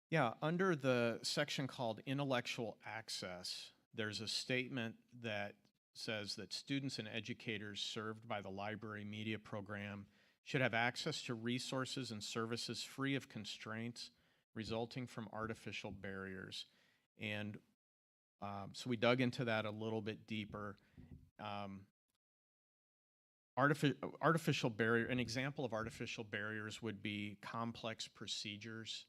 [SPEAKER 2] Yeah, under the section called intellectual access, there's a statement that says that students and educators served by the library media program should have access to resources and services free of constraints resulting from artificial barriers. And so we dug into that a little bit deeper. Artificial barrier, an example of artificial barriers would be complex procedures.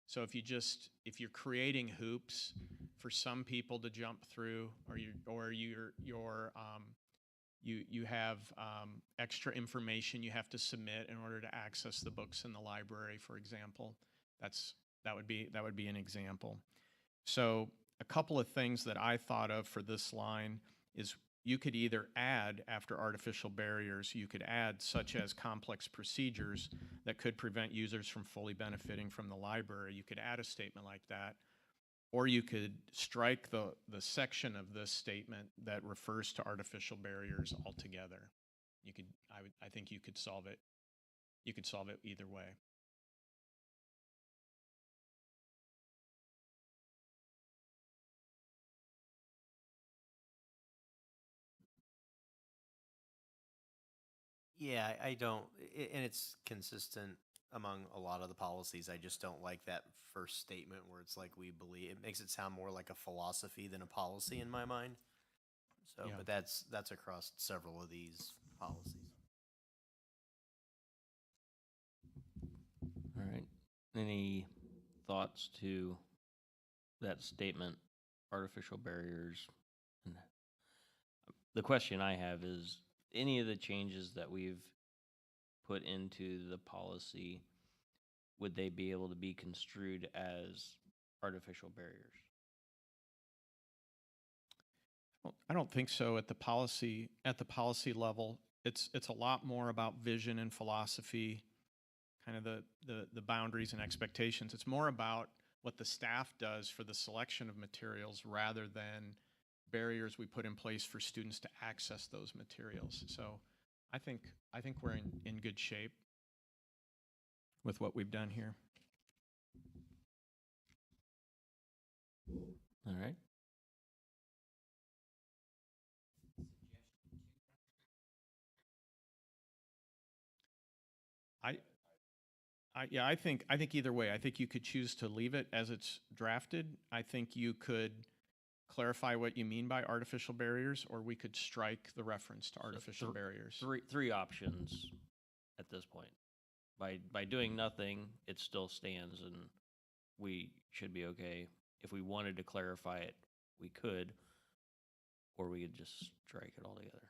[SPEAKER 2] So if you're creating hoops for some people to jump through, or you have extra information you have to submit in order to access the books in the library, for example, that would be an example. So a couple of things that I thought of for this line is you could either add, after artificial barriers, you could add such as complex procedures that could prevent users from fully benefiting from the library. You could add a statement like that. Or you could strike the section of this statement that refers to artificial barriers altogether. I think you could solve it. You could solve it either way.
[SPEAKER 4] Yeah, I don't, and it's consistent among a lot of the policies. I just don't like that first statement where it's like we believe. It makes it sound more like a philosophy than a policy in my mind. So,
[SPEAKER 2] Yeah.
[SPEAKER 4] but that's across several of these policies.
[SPEAKER 1] All right. Any thoughts to that statement, artificial barriers? And the question I have is, any of the changes that we've put into the policy, would they be able to be construed as artificial barriers?
[SPEAKER 2] Well, I don't think so at the policy level. It's a lot more about vision and philosophy, kind of the boundaries and expectations. It's more about what the staff does for the selection of materials rather than barriers we put in place for students to access those materials. So I think we're in good shape with what we've done here.
[SPEAKER 1] All right.
[SPEAKER 2] I think either way. I think you could choose to leave it as it's drafted. I think you could clarify what you mean by artificial barriers, or we could strike the reference to artificial barriers.
[SPEAKER 1] Three options at this point. By doing nothing, it still stands, and we should be okay. If we wanted to clarify it, we could, or we could just strike it altogether.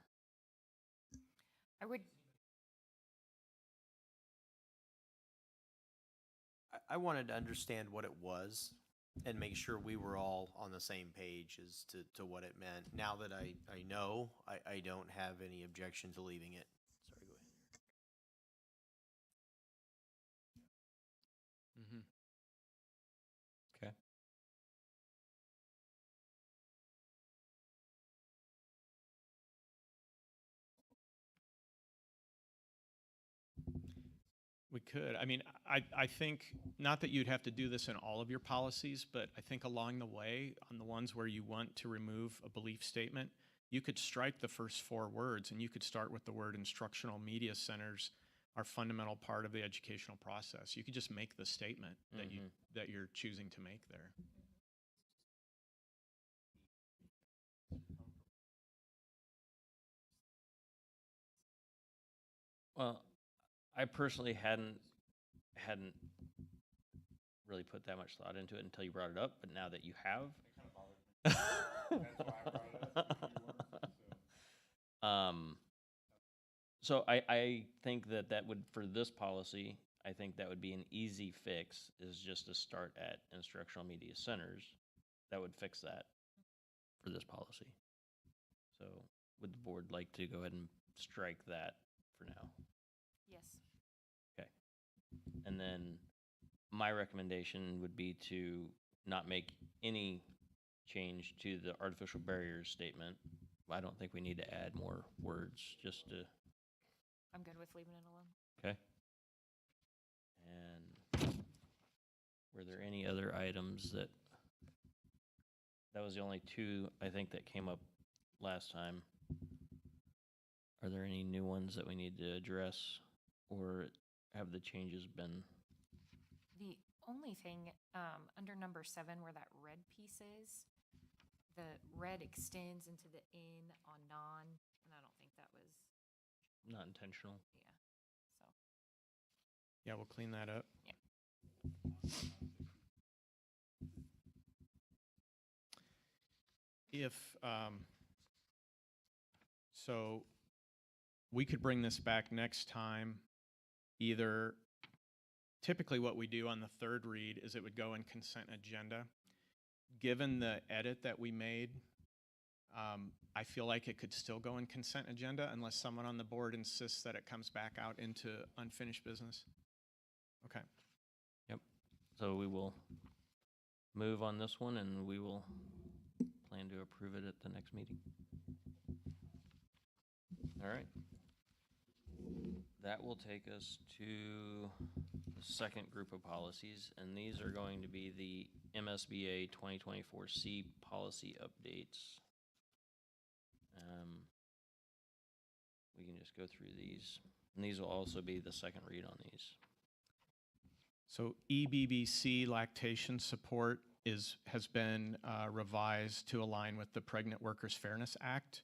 [SPEAKER 4] I wanted to understand what it was and make sure we were all on the same page as to what it meant. Now that I know, I don't have any objection to leaving it. Sorry, go ahead.
[SPEAKER 2] Mm-hmm.
[SPEAKER 1] Okay.
[SPEAKER 2] We could. I mean, I think, not that you'd have to do this in all of your policies, but I think along the way, on the ones where you want to remove a belief statement, you could strike the first 4 words, and you could start with the word instructional media centers are fundamental part of the educational process. You could just make the statement that you're choosing to make there.
[SPEAKER 1] Well, I personally hadn't really put that much thought into it until you brought it up, but now that you have,
[SPEAKER 3] That's why I brought it up.
[SPEAKER 1] So I think that would, for this policy, I think that would be an easy fix, is just to start at instructional media centers. That would fix that for this policy. So would the board like to go ahead and strike that for now?
[SPEAKER 8] Yes.
[SPEAKER 1] Okay. And then my recommendation would be to not make any change to the artificial barriers statement. I don't think we need to add more words, just to,
[SPEAKER 8] I'm good with leaving it alone.
[SPEAKER 1] okay? And were there any other items that was the only 2, I think, that came up last time? Are there any new ones that we need to address, or have the changes been?
[SPEAKER 8] The only thing, under number 7, where that red piece is, the red extends into the in on non, and I don't think that was,
[SPEAKER 1] Not intentional.
[SPEAKER 8] yeah, so.
[SPEAKER 2] Yeah, we'll clean that up. If, so we could bring this back next time. Either, typically what we do on the 3rd read is it would go in consent agenda. Given the edit that we made, I feel like it could still go in consent agenda unless someone on the board insists that it comes back out into unfinished business. Okay.
[SPEAKER 1] Yep. So we will move on this one, and we will plan to approve it at the next meeting. All right. That will take us to the second group of policies, and these are going to be the MSBA 2024C policy updates. We can just go through these, and these will also be the second read on these.
[SPEAKER 2] So EBBC lactation support has been revised to align with the Pregnant Workers Fairness Act.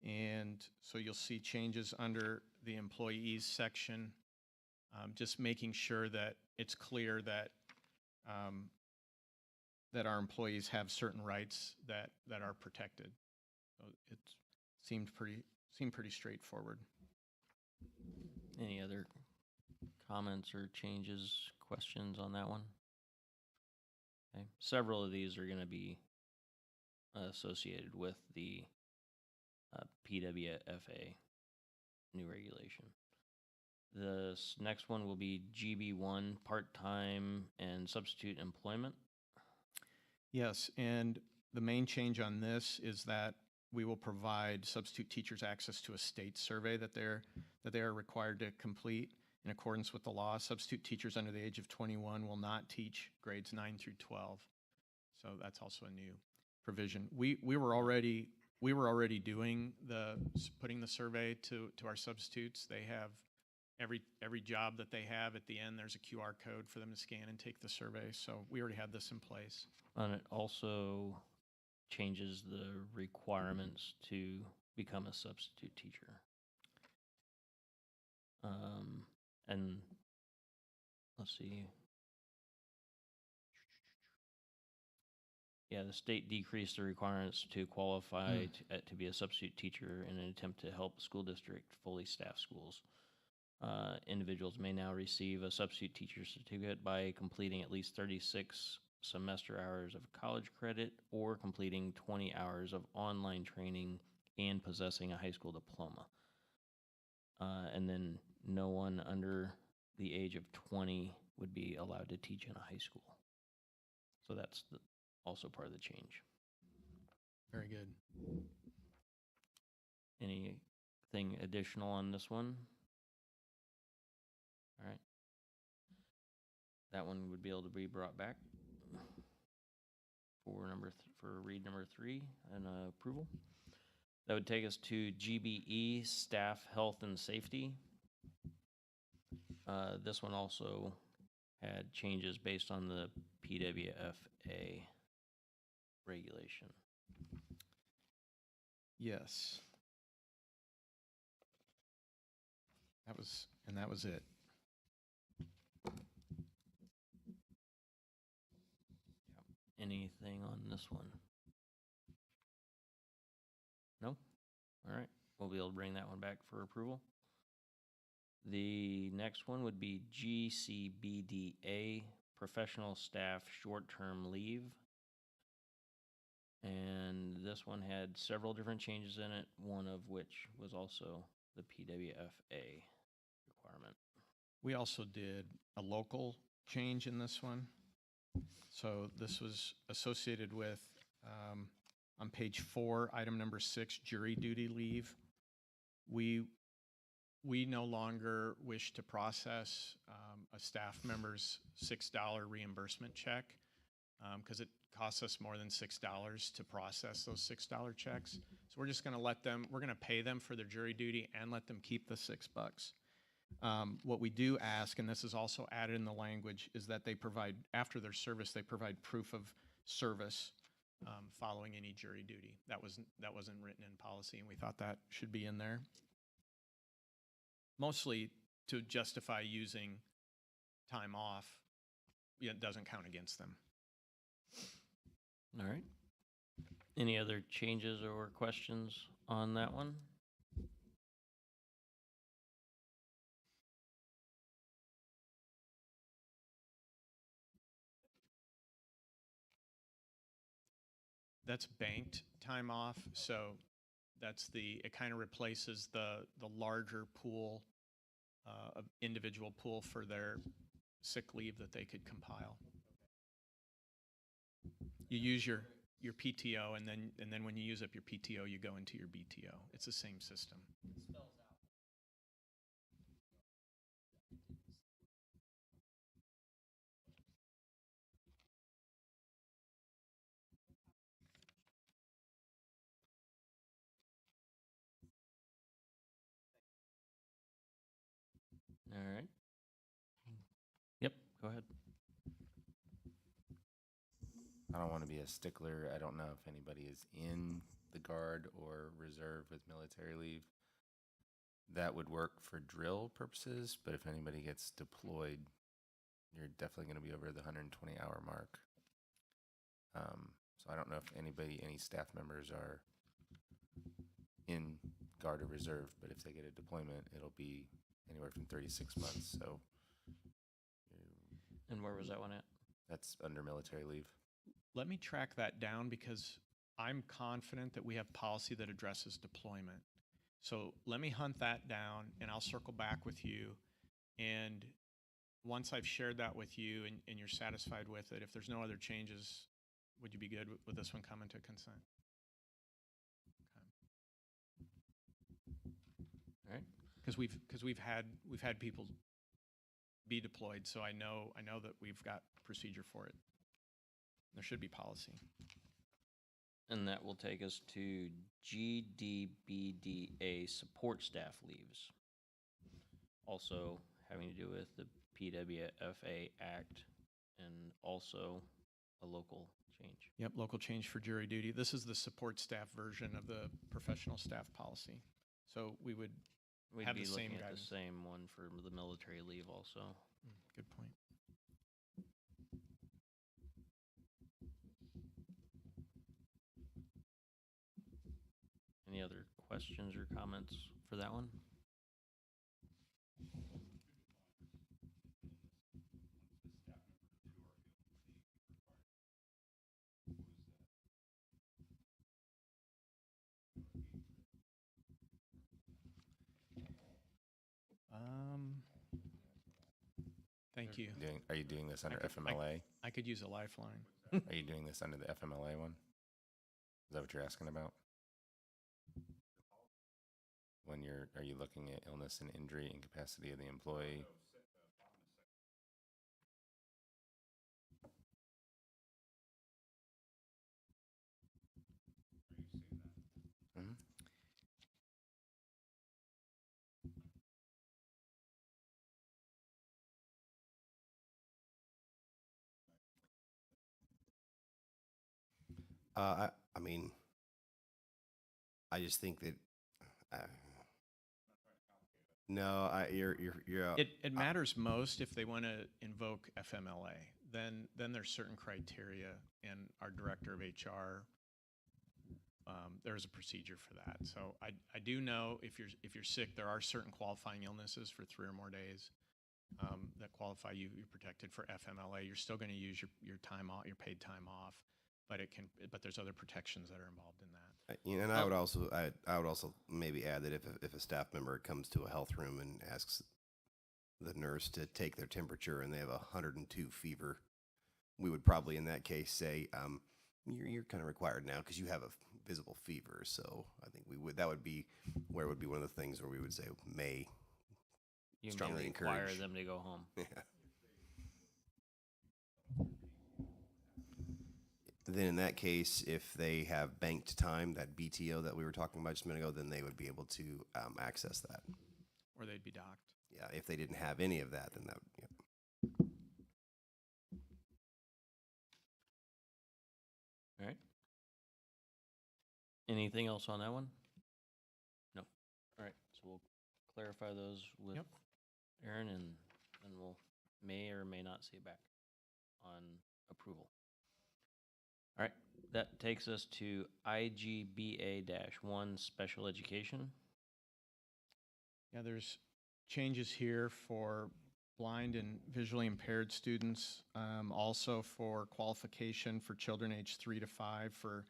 [SPEAKER 2] And so you'll see changes under the employees section, just making sure that it's clear that that our employees have certain rights that are protected. So it seemed pretty seemed pretty straightforward.
[SPEAKER 1] Any other comments or changes, questions on that one? Okay, several of these are going to be associated with the PWFA new regulation. The next one will be GB1, part-time and substitute employment.
[SPEAKER 2] Yes, and the main change on this is that we will provide substitute teachers access to a state survey that they are required to complete. In accordance with the law, substitute teachers under the age of 21 will not teach grades 9 through 12. So that's also a new provision. We were already doing putting the survey to our substitutes. They have every job that they have at the end, there's a QR code for them to scan and take the survey. So we already had this in place.
[SPEAKER 1] And it also changes the requirements to become a substitute teacher. And let's see. Yeah, the state decreased the requirements to qualify to be a substitute teacher in an attempt to help the school district fully staff schools. Individuals may now receive a substitute teacher certificate by completing at least 36 semester hours of college credit or completing 20 hours of online training and possessing a high school diploma. And then no one under the age of 20 would be allowed to teach in a high school. So that's also part of the change.
[SPEAKER 2] Very good.
[SPEAKER 1] Anything additional on this one? All right. That one would be able to be brought back for read number 3 and approval. That would take us to GBE, staff health and safety. This one also had changes based on the PWFA regulation.
[SPEAKER 2] Yes. That was it.
[SPEAKER 1] Anything on this one? No? All right. We'll be able to bring that one back for approval. The next one would be GCBDA, professional staff short-term leave. And this one had several different changes in it, one of which was also the PWFA requirement.
[SPEAKER 2] We also did a local change in this one. So this was associated with, on page 4, item number 6, jury duty leave. We no longer wish to process a staff member's $6 reimbursement check because it costs us more than $6 to process those $6 checks. So we're just going to we're going to pay them for their jury duty and let them keep the $6. What we do ask, and this is also added in the language, is that they provide, after their service, they provide proof of service following any jury duty. That wasn't written in policy, and we thought that should be in there. Mostly to justify using time off. It doesn't count against them.
[SPEAKER 1] All right. Any other changes or questions on that one?
[SPEAKER 2] That's banked time off, so it kind of replaces the larger pool, individual pool for their sick leave that they could compile. You use your PTO, and then when you use up your PTO, you go into your BTO. It's the same system.
[SPEAKER 1] All right. Yep, go ahead.
[SPEAKER 9] I don't want to be a stickler. I don't know if anybody is in the Guard or Reserve with military leave. That would work for drill purposes, but if anybody gets deployed, you're definitely going to be over the 120-hour mark. So I don't know if any staff members are in Guard or Reserve, but if they get a deployment, it'll be anywhere from 36 months. So
[SPEAKER 1] And where was that one at?
[SPEAKER 9] that's under military leave.
[SPEAKER 2] Let me track that down because I'm confident that we have policy that addresses deployment. So let me hunt that down and I'll circle back with you. And once I've shared that with you and you're satisfied with it, if there's no other changes, would you be good with this one coming to consent?
[SPEAKER 1] All right.
[SPEAKER 2] Because we've had people be deployed, so I know that we've got procedure for it. There should be policy.
[SPEAKER 1] And that will take us to GDBDA support staff leaves. Also having to do with the PWFA Act and also a local change.
[SPEAKER 2] Yep, local change for jury duty. This is the support staff version of the professional staff policy. So we would,
[SPEAKER 1] We'd
[SPEAKER 2] Have
[SPEAKER 1] be
[SPEAKER 2] the same
[SPEAKER 1] looking at
[SPEAKER 2] guidance.
[SPEAKER 1] the same one for the military leave also.
[SPEAKER 2] good point.
[SPEAKER 1] Any other questions or comments for that one?
[SPEAKER 2] Thank you.
[SPEAKER 9] Are you doing this under
[SPEAKER 2] could-
[SPEAKER 9] FMLA?
[SPEAKER 2] I could use a lifeline.
[SPEAKER 9] Are you doing this under the FMLA one? Is that what you're asking about? Are you looking at illness and injury, incapacity of the employee? Mhm.
[SPEAKER 6] I mean, I just think that, no, you're,
[SPEAKER 2] It matters most if they want to invoke FMLA. Then there's certain criteria, and our director of HR, there's a procedure for that. So I do know if you're sick, there are certain qualifying illnesses for 3 or more days that qualify you. You're protected for FMLA. You're still going to use your time off, your paid time off, but there's other protections that are involved in that.
[SPEAKER 6] and I would also maybe add that if a staff member comes to a health room and asks the nurse to take their temperature and they have 102 fever, we would probably in that case say, you're kind of required now because you have a visible fever. So I think that would be where it would be one of the things where we would say may.
[SPEAKER 1] You
[SPEAKER 6] Strongly
[SPEAKER 1] may require
[SPEAKER 6] encourage.
[SPEAKER 1] them to go home.
[SPEAKER 6] Yeah. Then in that case, if they have banked time, that BTO that we were talking about just a minute ago, then they would be able to access that.
[SPEAKER 2] Or they'd be docked.
[SPEAKER 6] Yeah, if they didn't have any of that, then that, yeah.
[SPEAKER 1] All right. Anything else on that one? No. All right, so we'll clarify those with
[SPEAKER 2] Yep.
[SPEAKER 1] Aaron, and then we'll may or may not see it back on approval. All right, that takes us to IGBA-1 special education.
[SPEAKER 2] Yeah, there's changes here for blind and visually impaired students, also for qualification for children aged 3 to 5 for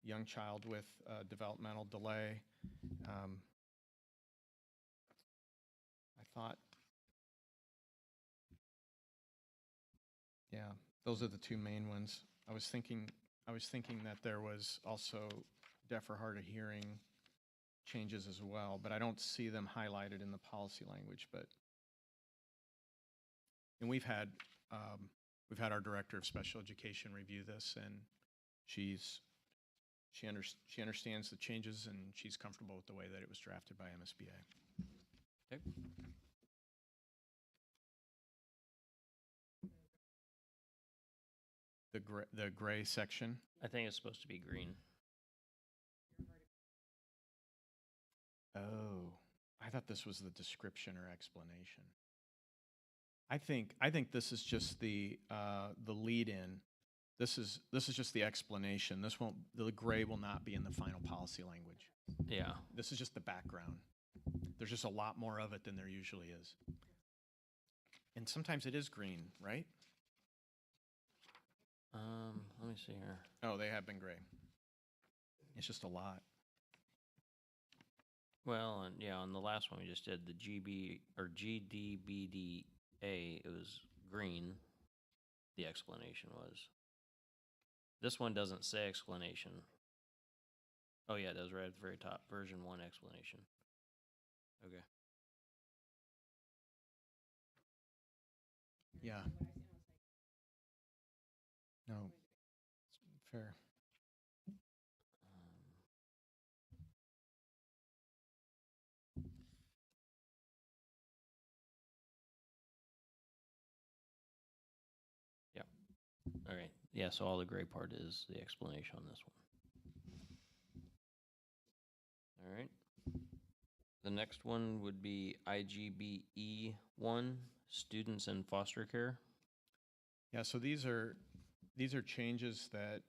[SPEAKER 2] young child with developmental delay. I thought, yeah, those are the two main ones. I was thinking that there was also deaf or hard of hearing changes as well, but I don't see them highlighted in the policy language. And we've had our director of special education review this, and she understands the changes, and she's comfortable with the way that it was drafted by MSBA.
[SPEAKER 1] Okay.
[SPEAKER 2] The gray section.
[SPEAKER 1] I think it's supposed to be green.
[SPEAKER 2] Oh, I thought this was the description or explanation. I think this is just the lead-in. This is just the explanation. The gray will not be in the final policy language.
[SPEAKER 1] Yeah.
[SPEAKER 2] This is just the background. There's just a lot more of it than there usually is. And sometimes it is green, right?
[SPEAKER 1] Let me see here.
[SPEAKER 2] Oh, they have been gray. It's just a lot.
[SPEAKER 1] Well, and yeah, on the last one we just did, the GDBDA, it was green, the explanation was. This one doesn't say explanation. Oh yeah, it does right at the very top, version 1 explanation. Okay.
[SPEAKER 2] Yeah. No, it's fair.
[SPEAKER 1] Yeah. All right. Yeah, so all the gray part is the explanation on this one. All right. The next one would be IGBE 1, students in foster care.
[SPEAKER 2] Yeah, so these are changes that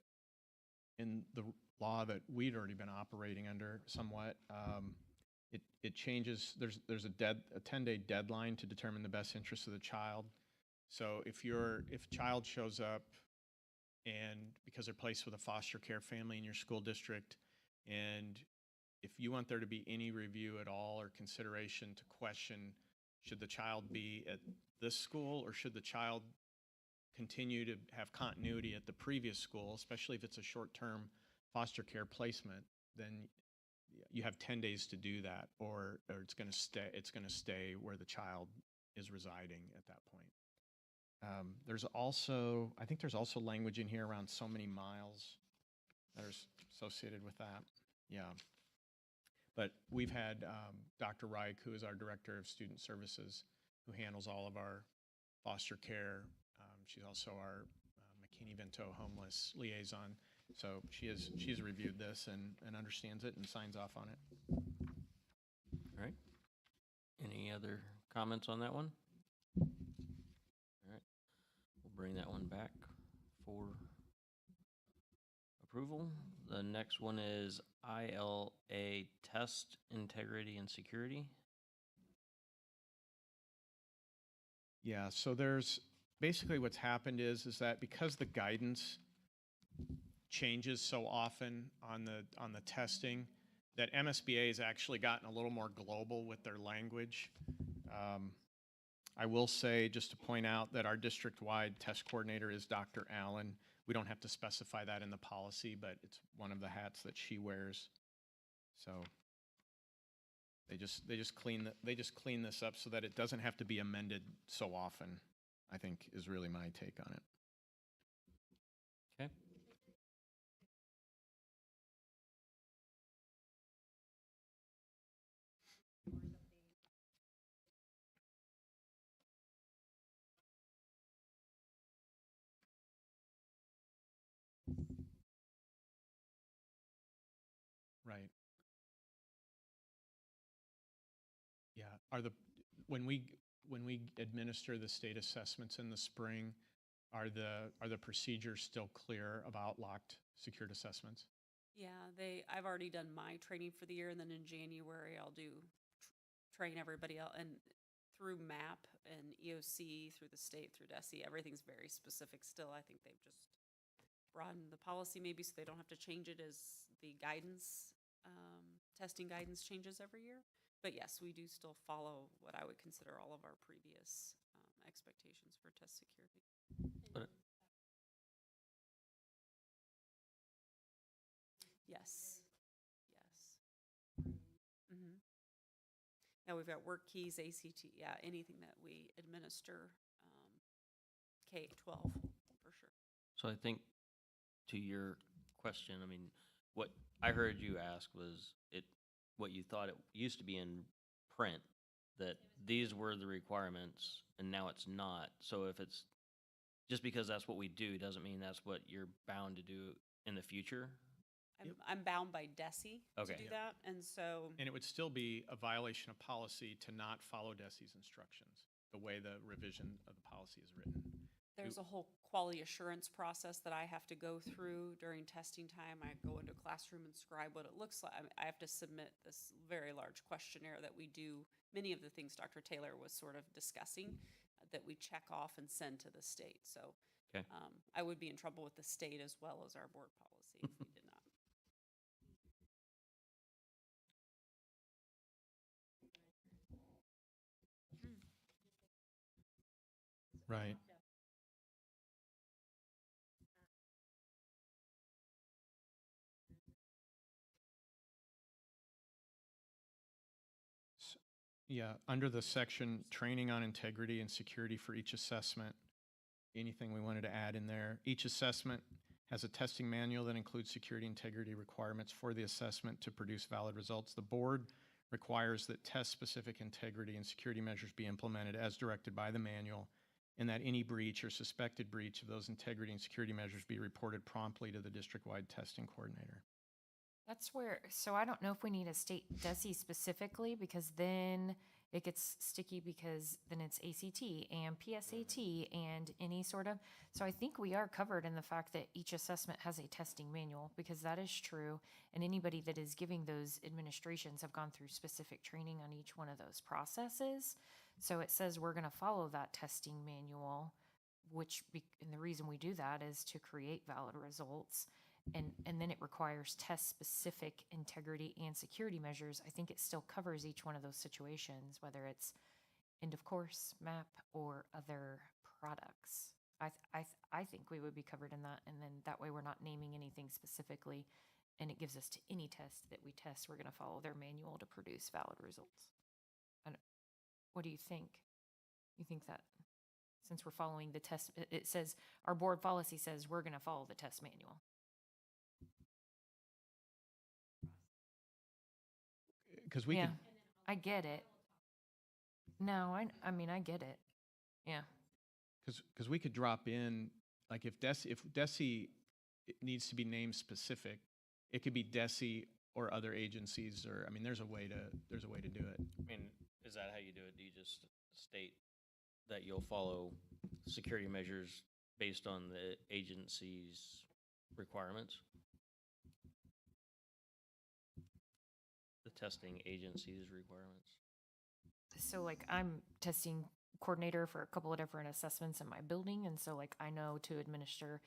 [SPEAKER 2] in the law that we'd already been operating under somewhat. It changes, there's a 10-day deadline to determine the best interest of the child. So if a child shows up and because they're placed with a foster care family in your school district, and if you want there to be any review at all or consideration to question, should the child be at this school or should the child continue to have continuity at the previous school, especially if it's a short-term foster care placement, then you have 10 days to do that, or it's going to stay where the child is residing at that point. I think there's also language in here around so many miles that are associated with that. Yeah. But we've had Dr. Reich, who is our Director of Student Services, who handles all of our foster care. She's also our McKinney-Vento homeless liaison. So she's reviewed this and understands it and signs off on it.
[SPEAKER 1] All right. Any other comments on that one? All right. We'll bring that one back for approval. The next one is ILA test integrity and security.
[SPEAKER 2] Yeah, so there's basically what's happened is that because the guidance changes so often on the testing, that MSBA has actually gotten a little more global with their language. I will say, just to point out, that our district-wide test coordinator is Dr. Allen. We don't have to specify that in the policy, but it's one of the hats that she wears. So they just clean this up so that it doesn't have to be amended so often, I think, is really my take on it.
[SPEAKER 1] Okay.
[SPEAKER 2] Right. Yeah. When we administer the state assessments in the spring, are the procedures still clear about locked secured assessments?
[SPEAKER 7] Yeah, I've already done my training for the year, and then in January I'll do train everybody else, and through MAP and EOC, through the state, through DESE, everything's very specific still. I think they've just broadened the policy maybe so they don't have to change it as the guidance, testing guidance changes every year. But yes, we do still follow what I would consider all of our previous expectations for test security.
[SPEAKER 1] But
[SPEAKER 7] Yes. Mm-hmm. Yeah, we've got work keys, ACT, yeah, anything that we administer, K-12 for sure.
[SPEAKER 1] so I think to your question, I mean, what I heard you ask was what you thought it used to be in print, that these were the requirements and now it's not. So if it's just because that's what we do doesn't mean that's what you're bound to do in the future.
[SPEAKER 7] I'm bound by DESE
[SPEAKER 1] Okay.
[SPEAKER 7] to do that, and so
[SPEAKER 2] And it would still be a violation of policy to not follow DESE's instructions, the way the revision of the policy is written.
[SPEAKER 7] There's a whole quality assurance process that I have to go through during testing time. I go into a classroom and scribe what it looks like. I have to submit this very large questionnaire that we do, many of the things Dr. Taylor was sort of discussing, that we check off and send to the state. So
[SPEAKER 1] Okay.
[SPEAKER 7] I would be in trouble with the state as well as our board policy if we did not.
[SPEAKER 2] Right. Yeah, under the section, training on integrity and security for each assessment, anything we wanted to add in there? Each assessment has a testing manual that includes security integrity requirements for the assessment to produce valid results. The board requires that test-specific integrity and security measures be implemented as directed by the manual, and that any breach or suspected breach of those integrity and security measures be reported promptly to the district-wide testing coordinator.
[SPEAKER 8] That's where, so I don't know if we need a state DESI specifically, because then it gets sticky, because then it's ACT and PSAT and any sort of, so I think we are covered in the fact that each assessment has a testing manual, because that is true. And anybody that is giving those administrations have gone through specific training on each one of those processes. So it says we're going to follow that testing manual, and the reason we do that is to create valid results. And then it requires test-specific integrity and security measures. I think it still covers each one of those situations, whether it's end of course, MAP, or other products. I think we would be covered in that, and then that way we're not naming anything specifically, and it gives us to any test that we test, we're going to follow their manual to produce valid results. What do you think? You think that since we're following the test, it says, our board policy says we're going to follow the test manual.
[SPEAKER 2] Because we
[SPEAKER 8] Yeah,
[SPEAKER 2] could,
[SPEAKER 8] I get it. No, I mean, I get it. Yeah.
[SPEAKER 2] because we could drop in, like if DESI it needs to be name specific, it could be DESI or other agencies, or, I mean, there's a way to do it.
[SPEAKER 1] I mean, is that how you do it? Do you just state that you'll follow security measures based on the agency's requirements? The testing agency's requirements?
[SPEAKER 8] So like I'm testing coordinator for a couple of different assessments in my building. And so like I know to administer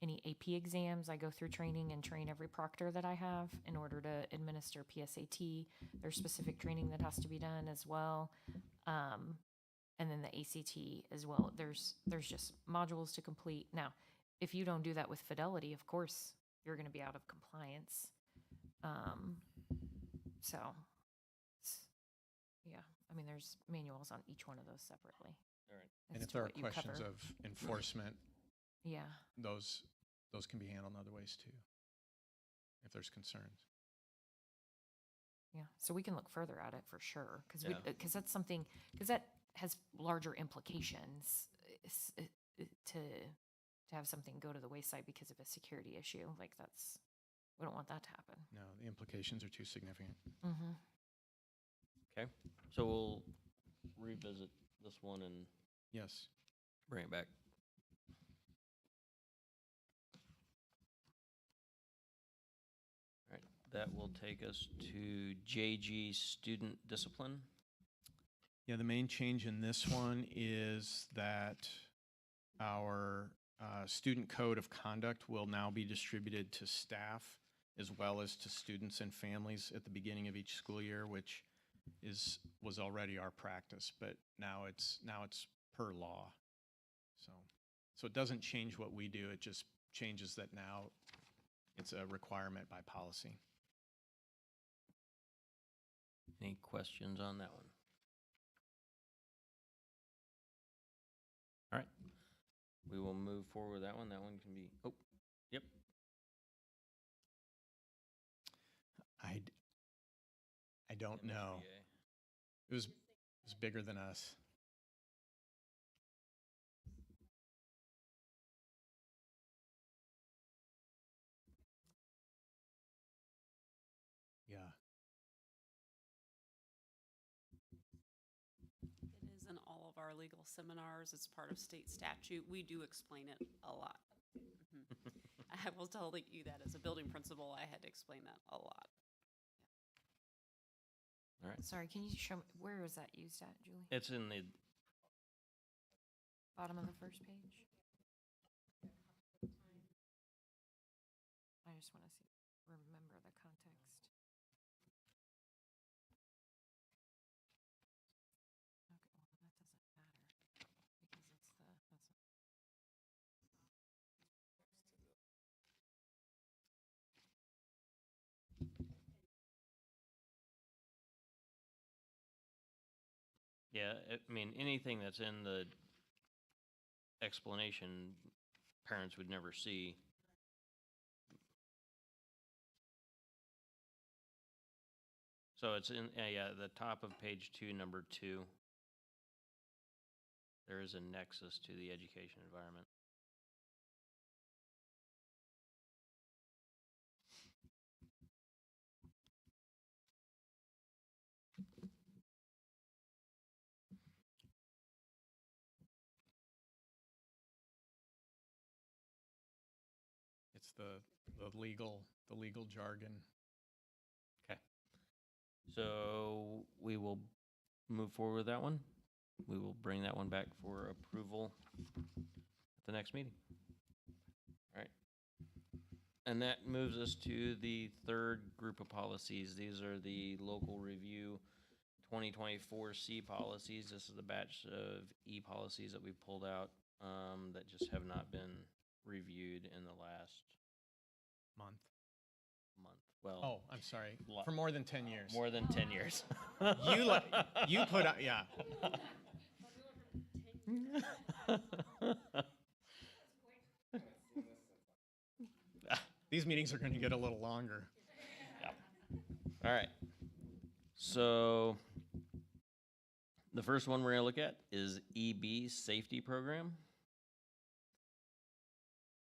[SPEAKER 8] any AP exams, I go through training and train every proctor that I have in order to administer PSAT. There's specific training that has to be done as well. And then the ACT as well. There's just modules to complete. Now, if you don't do that with Fidelity, of course, you're going to be out of compliance. So, yeah, I mean, there's manuals on each one of those separately.
[SPEAKER 1] All right.
[SPEAKER 2] And
[SPEAKER 8] as
[SPEAKER 2] if
[SPEAKER 8] to
[SPEAKER 2] there are
[SPEAKER 8] what you
[SPEAKER 2] questions
[SPEAKER 8] cover.
[SPEAKER 2] of enforcement,
[SPEAKER 8] Yeah,
[SPEAKER 2] those can be handled in other ways too, if there's concerns.
[SPEAKER 8] yeah. So we can look further at it for sure,
[SPEAKER 1] Yeah.
[SPEAKER 8] because that's something, because that has larger implications to have something go to the wayside because of a security issue. Like we don't want that to happen.
[SPEAKER 2] No, the implications are too significant.
[SPEAKER 8] Mm-hmm.
[SPEAKER 1] Okay, so we'll revisit this one and
[SPEAKER 2] Yes.
[SPEAKER 1] bring it back. All right, that will take us to JG student discipline.
[SPEAKER 2] Yeah, the main change in this one is that our student code of conduct will now be distributed to staff as well as to students and families at the beginning of each school year, which was already our practice, but now it's per law. So it doesn't change what we do, it just changes that now it's a requirement by policy.
[SPEAKER 1] Any questions on that one? All right, we will move forward with that one. That one can be, oh, yep.
[SPEAKER 2] I don't know.
[SPEAKER 1] MSBA.
[SPEAKER 2] It was bigger than us. Yeah.
[SPEAKER 7] It is in all of our our legal seminars. It's part of state statute. We do explain it a lot. Mhm. I will tell you that as a building principal, I had to explain that a lot.
[SPEAKER 1] All right.
[SPEAKER 8] Sorry, can you show me, where is that used at, Julie?
[SPEAKER 1] It's in the,
[SPEAKER 8] Bottom of the first page? I just want to see, remember the context. Okay, well, that doesn't matter because it's the, that's
[SPEAKER 1] yeah, I mean, anything that's in the explanation, parents would never see. So it's in, yeah, the top of page 2, number 2. There is a nexus to the education environment.
[SPEAKER 2] It's the legal jargon.
[SPEAKER 1] Okay. So we will move forward with that one. We will bring that one back for approval at the next meeting. All right. And that moves us to the third group of policies. These are the local review 2024 C policies. This is the batch of E policies that we pulled out that just have not been reviewed in the last
[SPEAKER 2] Month.
[SPEAKER 1] month. Well,
[SPEAKER 2] Oh, I'm sorry.
[SPEAKER 1] Lo-
[SPEAKER 2] For more than 10 years.
[SPEAKER 1] more than 10 years.
[SPEAKER 2] You put out, yeah. These meetings are going to get a little longer.
[SPEAKER 1] All right. So the first one we're going to look at is EB safety program.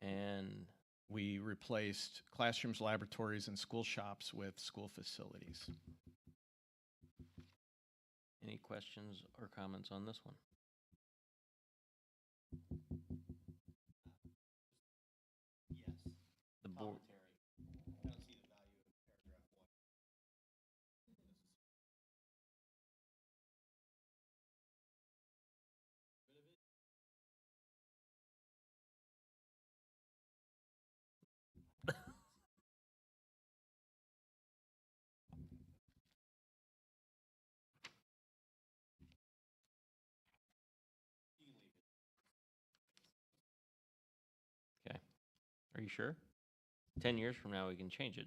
[SPEAKER 1] And
[SPEAKER 2] We replaced classrooms, laboratories, and school shops with school facilities.
[SPEAKER 1] any questions or comments on this one?
[SPEAKER 4] Yes.
[SPEAKER 1] The board,
[SPEAKER 4] I don't see the value of paragraph 1.
[SPEAKER 1] okay. Are you sure? 10 years from now, we can change it.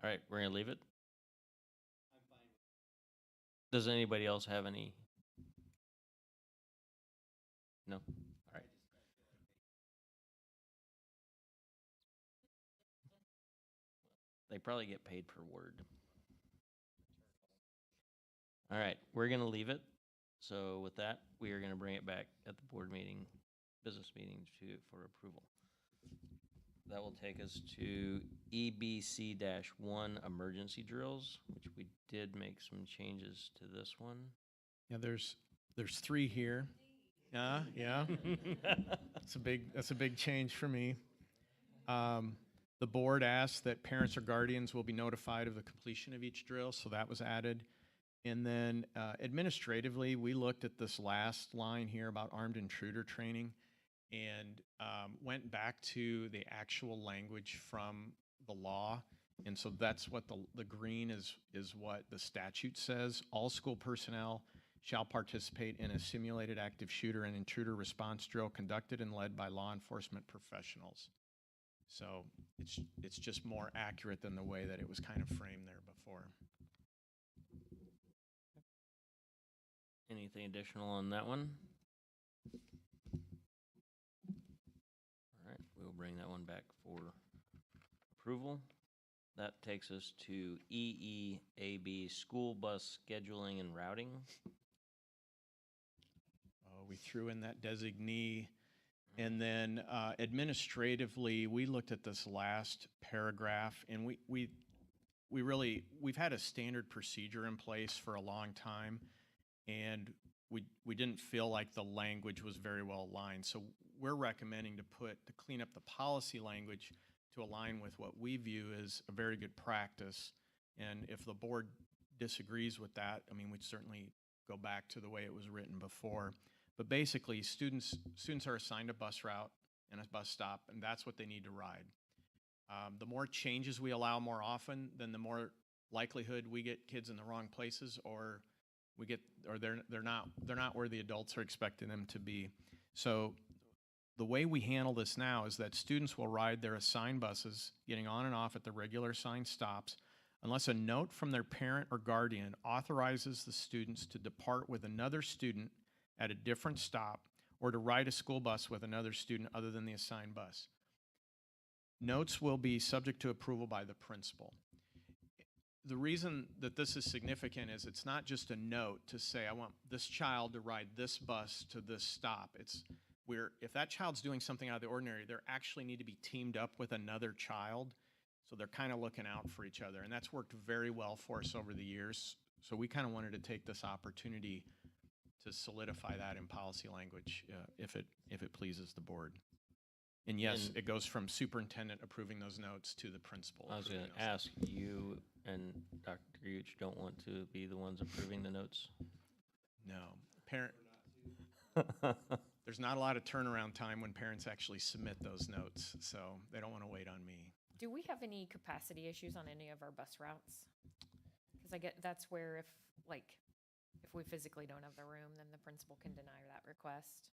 [SPEAKER 1] All right, we're gonna leave it. Does anybody else have any? No? All right. They probably get paid per word. All right, we're gonna leave it. So with that, we are gonna bring it back at the board meeting, business meeting for approval. That will take us to EBC-1 emergency drills, which we did make some changes to this one.
[SPEAKER 2] Yeah, there's 3 here. Yeah. That's a big change for me. The board asked that parents or guardians will be notified of the completion of each drill, so that was added. And then administratively, we looked at this last line here about armed intruder training and went back to the actual language from the law. And so that's what the green is what the statute says. All school personnel shall participate in a simulated active shooter and intruder response drill conducted and led by law enforcement professionals. So it's just more accurate than the way that it was kind of framed there before.
[SPEAKER 1] Anything additional on that one? All right, we'll bring that one back for approval. That takes us to EEAB, school bus scheduling and routing.
[SPEAKER 2] We threw in that designee And then administratively, we looked at this last paragraph, and we've had a standard procedure in place for a long time, and we didn't feel like the language was very well aligned. So we're recommending to clean up the policy language to align with what we view as a very good practice. And if the board disagrees with that, I mean, we'd certainly go back to the way it was written before. But basically, students are assigned a bus route and a bus stop, and that's what they need to ride. The more changes we allow more often, then the more likelihood we get kids in the wrong places, or they're not where the adults are expecting them to be. So the way we handle this now is that students will ride their assigned buses, getting on and off at the regular assigned stops, unless a note from their parent or guardian authorizes the students to depart with another student at a different stop or to ride a school bus with another student other than the assigned bus. Notes will be subject to approval by the principal. The reason that this is significant is it's not just a note to say, I want this child to ride this bus to this stop. If that child's doing something out of the ordinary, they actually need to be teamed up with another child. So they're kind of looking out for each other. And that's worked very well for us over the years. So we kind of wanted to take this opportunity to solidify that in policy language, if it pleases the board. And yes,
[SPEAKER 1] And-
[SPEAKER 2] it goes from superintendent approving those notes to the principal.
[SPEAKER 1] I was going
[SPEAKER 2] approving
[SPEAKER 1] to
[SPEAKER 2] those.
[SPEAKER 1] ask, you and Dr. Gooch don't want to be the ones approving the notes?
[SPEAKER 2] No. There's not a lot of turnaround time when parents actually submit those notes, so they don't want to wait on me.
[SPEAKER 8] Do we have any capacity issues on any of our bus routes? Because I get, that's where if we physically don't have the room, then the principal can deny that request.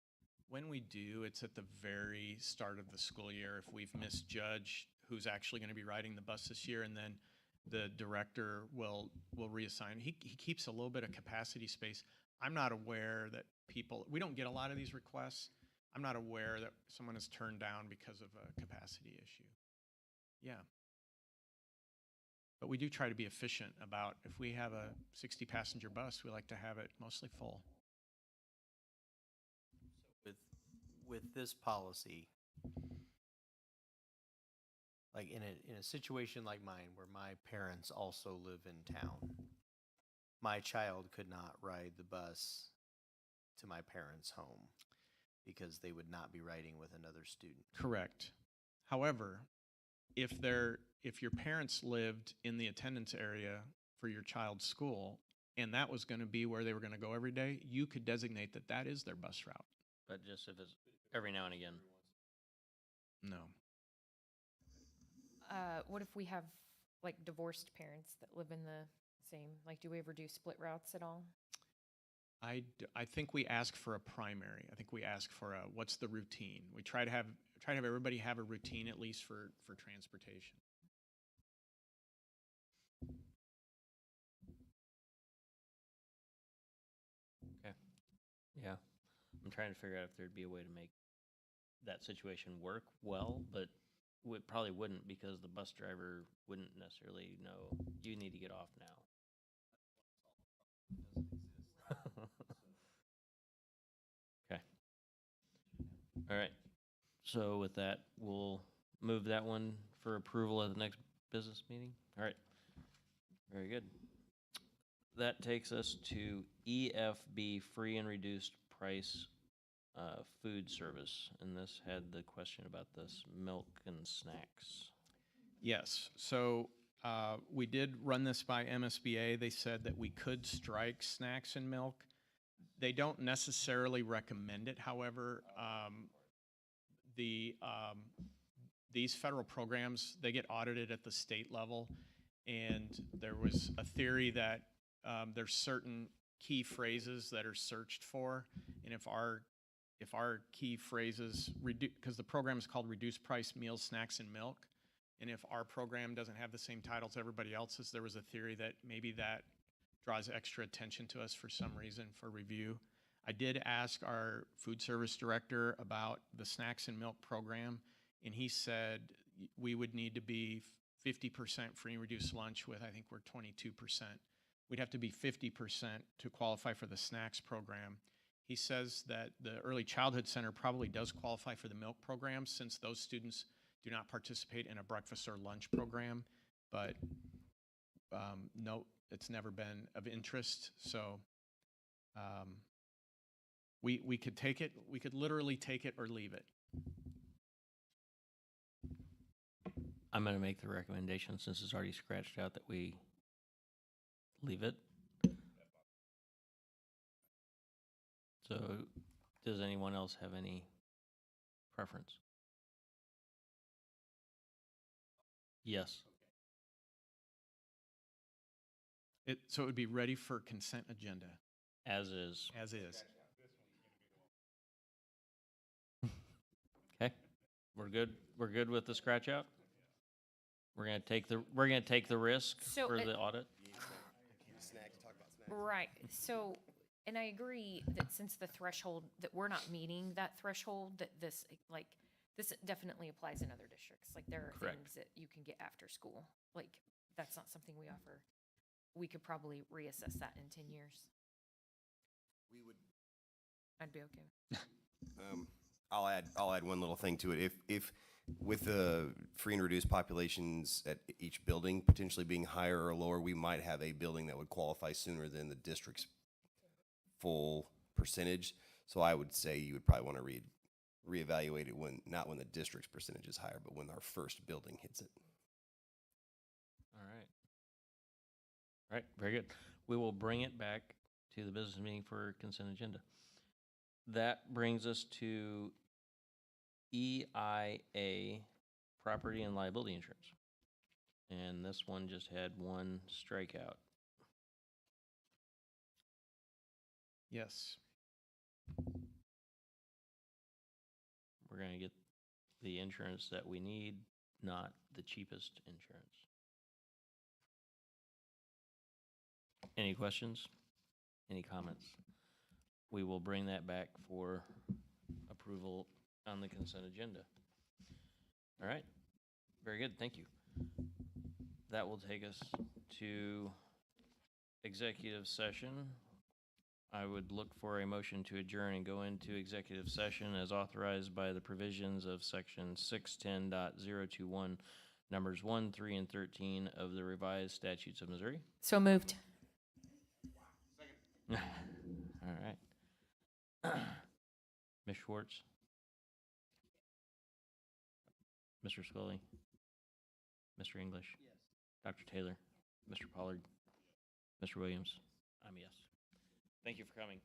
[SPEAKER 2] When we do, it's at the very start of the school year. If we've misjudged who's actually going to be riding the bus this year, and then the director will reassign. He keeps a little bit of capacity space. I'm not aware that we don't get a lot of these requests. I'm not aware that someone is turned down because of a capacity issue. Yeah. But we do try to be efficient about, if we have a 60-passenger bus, we like to have it mostly full.
[SPEAKER 4] With this policy, like in a situation like mine where my parents also live in town, my child could not ride the bus to my parents' home because they would not be riding with another student.
[SPEAKER 2] Correct. However, if your parents lived in the attendance area for your child's school, and that was going to be where they were going to go every day, you could designate that that is their bus route.
[SPEAKER 1] But just if it's every now and again.
[SPEAKER 2] No.
[SPEAKER 8] What if we have like divorced parents that live in the same, like, do we ever do split routes at all?
[SPEAKER 2] I think we ask for a primary. I think we ask for what's the routine. We try to have everybody have a routine, at least for transportation.
[SPEAKER 1] Okay. Yeah. I'm trying to figure out if there'd be a way to make that situation work well, but we probably wouldn't, because the bus driver wouldn't necessarily know, you need to get off now. Okay. All right. So with that, we'll move that one for approval at the next business meeting. All right. Very good. That takes us to EFB, free and reduced price food service. And this had the question about this milk and snacks.
[SPEAKER 2] Yes. So we did run this by MSBA. They said that we could strike snacks and milk. They don't necessarily recommend it. However, these federal programs, they get audited at the state level. And there was a theory that there's certain key phrases that are searched for. And if our key phrases, because the program is called Reduced Price Meals, Snacks, and Milk, and if our program doesn't have the same title as everybody else's, there was a theory that maybe that draws extra attention to us for some reason for review. I did ask our food service director about the Snacks and Milk program, and he said we would need to be 50% free and reduced lunch with, I think we're 22%. We'd have to be 50% to qualify for the snacks program. He says that the Early Childhood Center probably does qualify for the milk program since those students do not participate in a breakfast or lunch program. But no, it's never been of interest. So we could take it. We could literally take it or leave it.
[SPEAKER 1] I'm going to make the recommendation, since it's already scratched out, that we leave it. So, does anyone else have any preference? Yes.
[SPEAKER 2] So it would be ready for consent agenda,
[SPEAKER 1] As is.
[SPEAKER 2] as is.
[SPEAKER 1] Okay, we're good. We're good with the scratch out. We're gonna take the risk
[SPEAKER 8] So
[SPEAKER 1] for
[SPEAKER 8] it-
[SPEAKER 1] the audit.
[SPEAKER 8] Right. So, and I agree that since the threshold, that we're not meeting that threshold, that this, like, this definitely applies in other districts. Like, there are
[SPEAKER 1] Correct.
[SPEAKER 8] things that you can get after school. Like, that's not something we offer. We could probably reassess that in 10 years.
[SPEAKER 6] We would.
[SPEAKER 8] I'd be okay.
[SPEAKER 6] I'll add one little thing to it. If with the free and reduced populations at each building potentially being higher or lower, we might have a building that would qualify sooner than the district's full percentage. So I would say you would probably want to reevaluate it not when the district's percentage is higher, but when our first building hits it.
[SPEAKER 1] All right. All right, very good. We will bring it back to the business meeting for consent agenda. That brings us to EIA, property and liability insurance. And this one just had one strikeout.
[SPEAKER 2] Yes.
[SPEAKER 1] We're gonna get the insurance that we need, not the cheapest insurance. Any questions? Any comments? We will bring that back for approval on the consent agenda. All right, very good, thank you. That will take us to executive session. I would look for a motion to adjourn and go into executive session as authorized by the provisions of section 610.021, numbers 1, 3, and 13 of the revised statutes of Missouri.
[SPEAKER 8] So moved.
[SPEAKER 1] All right. Ms. Schwartz? Mr. Scully? Mr. English? Yes. Dr. Taylor? Mr. Pollard? Mr. Williams? I'm yes. Thank you for coming.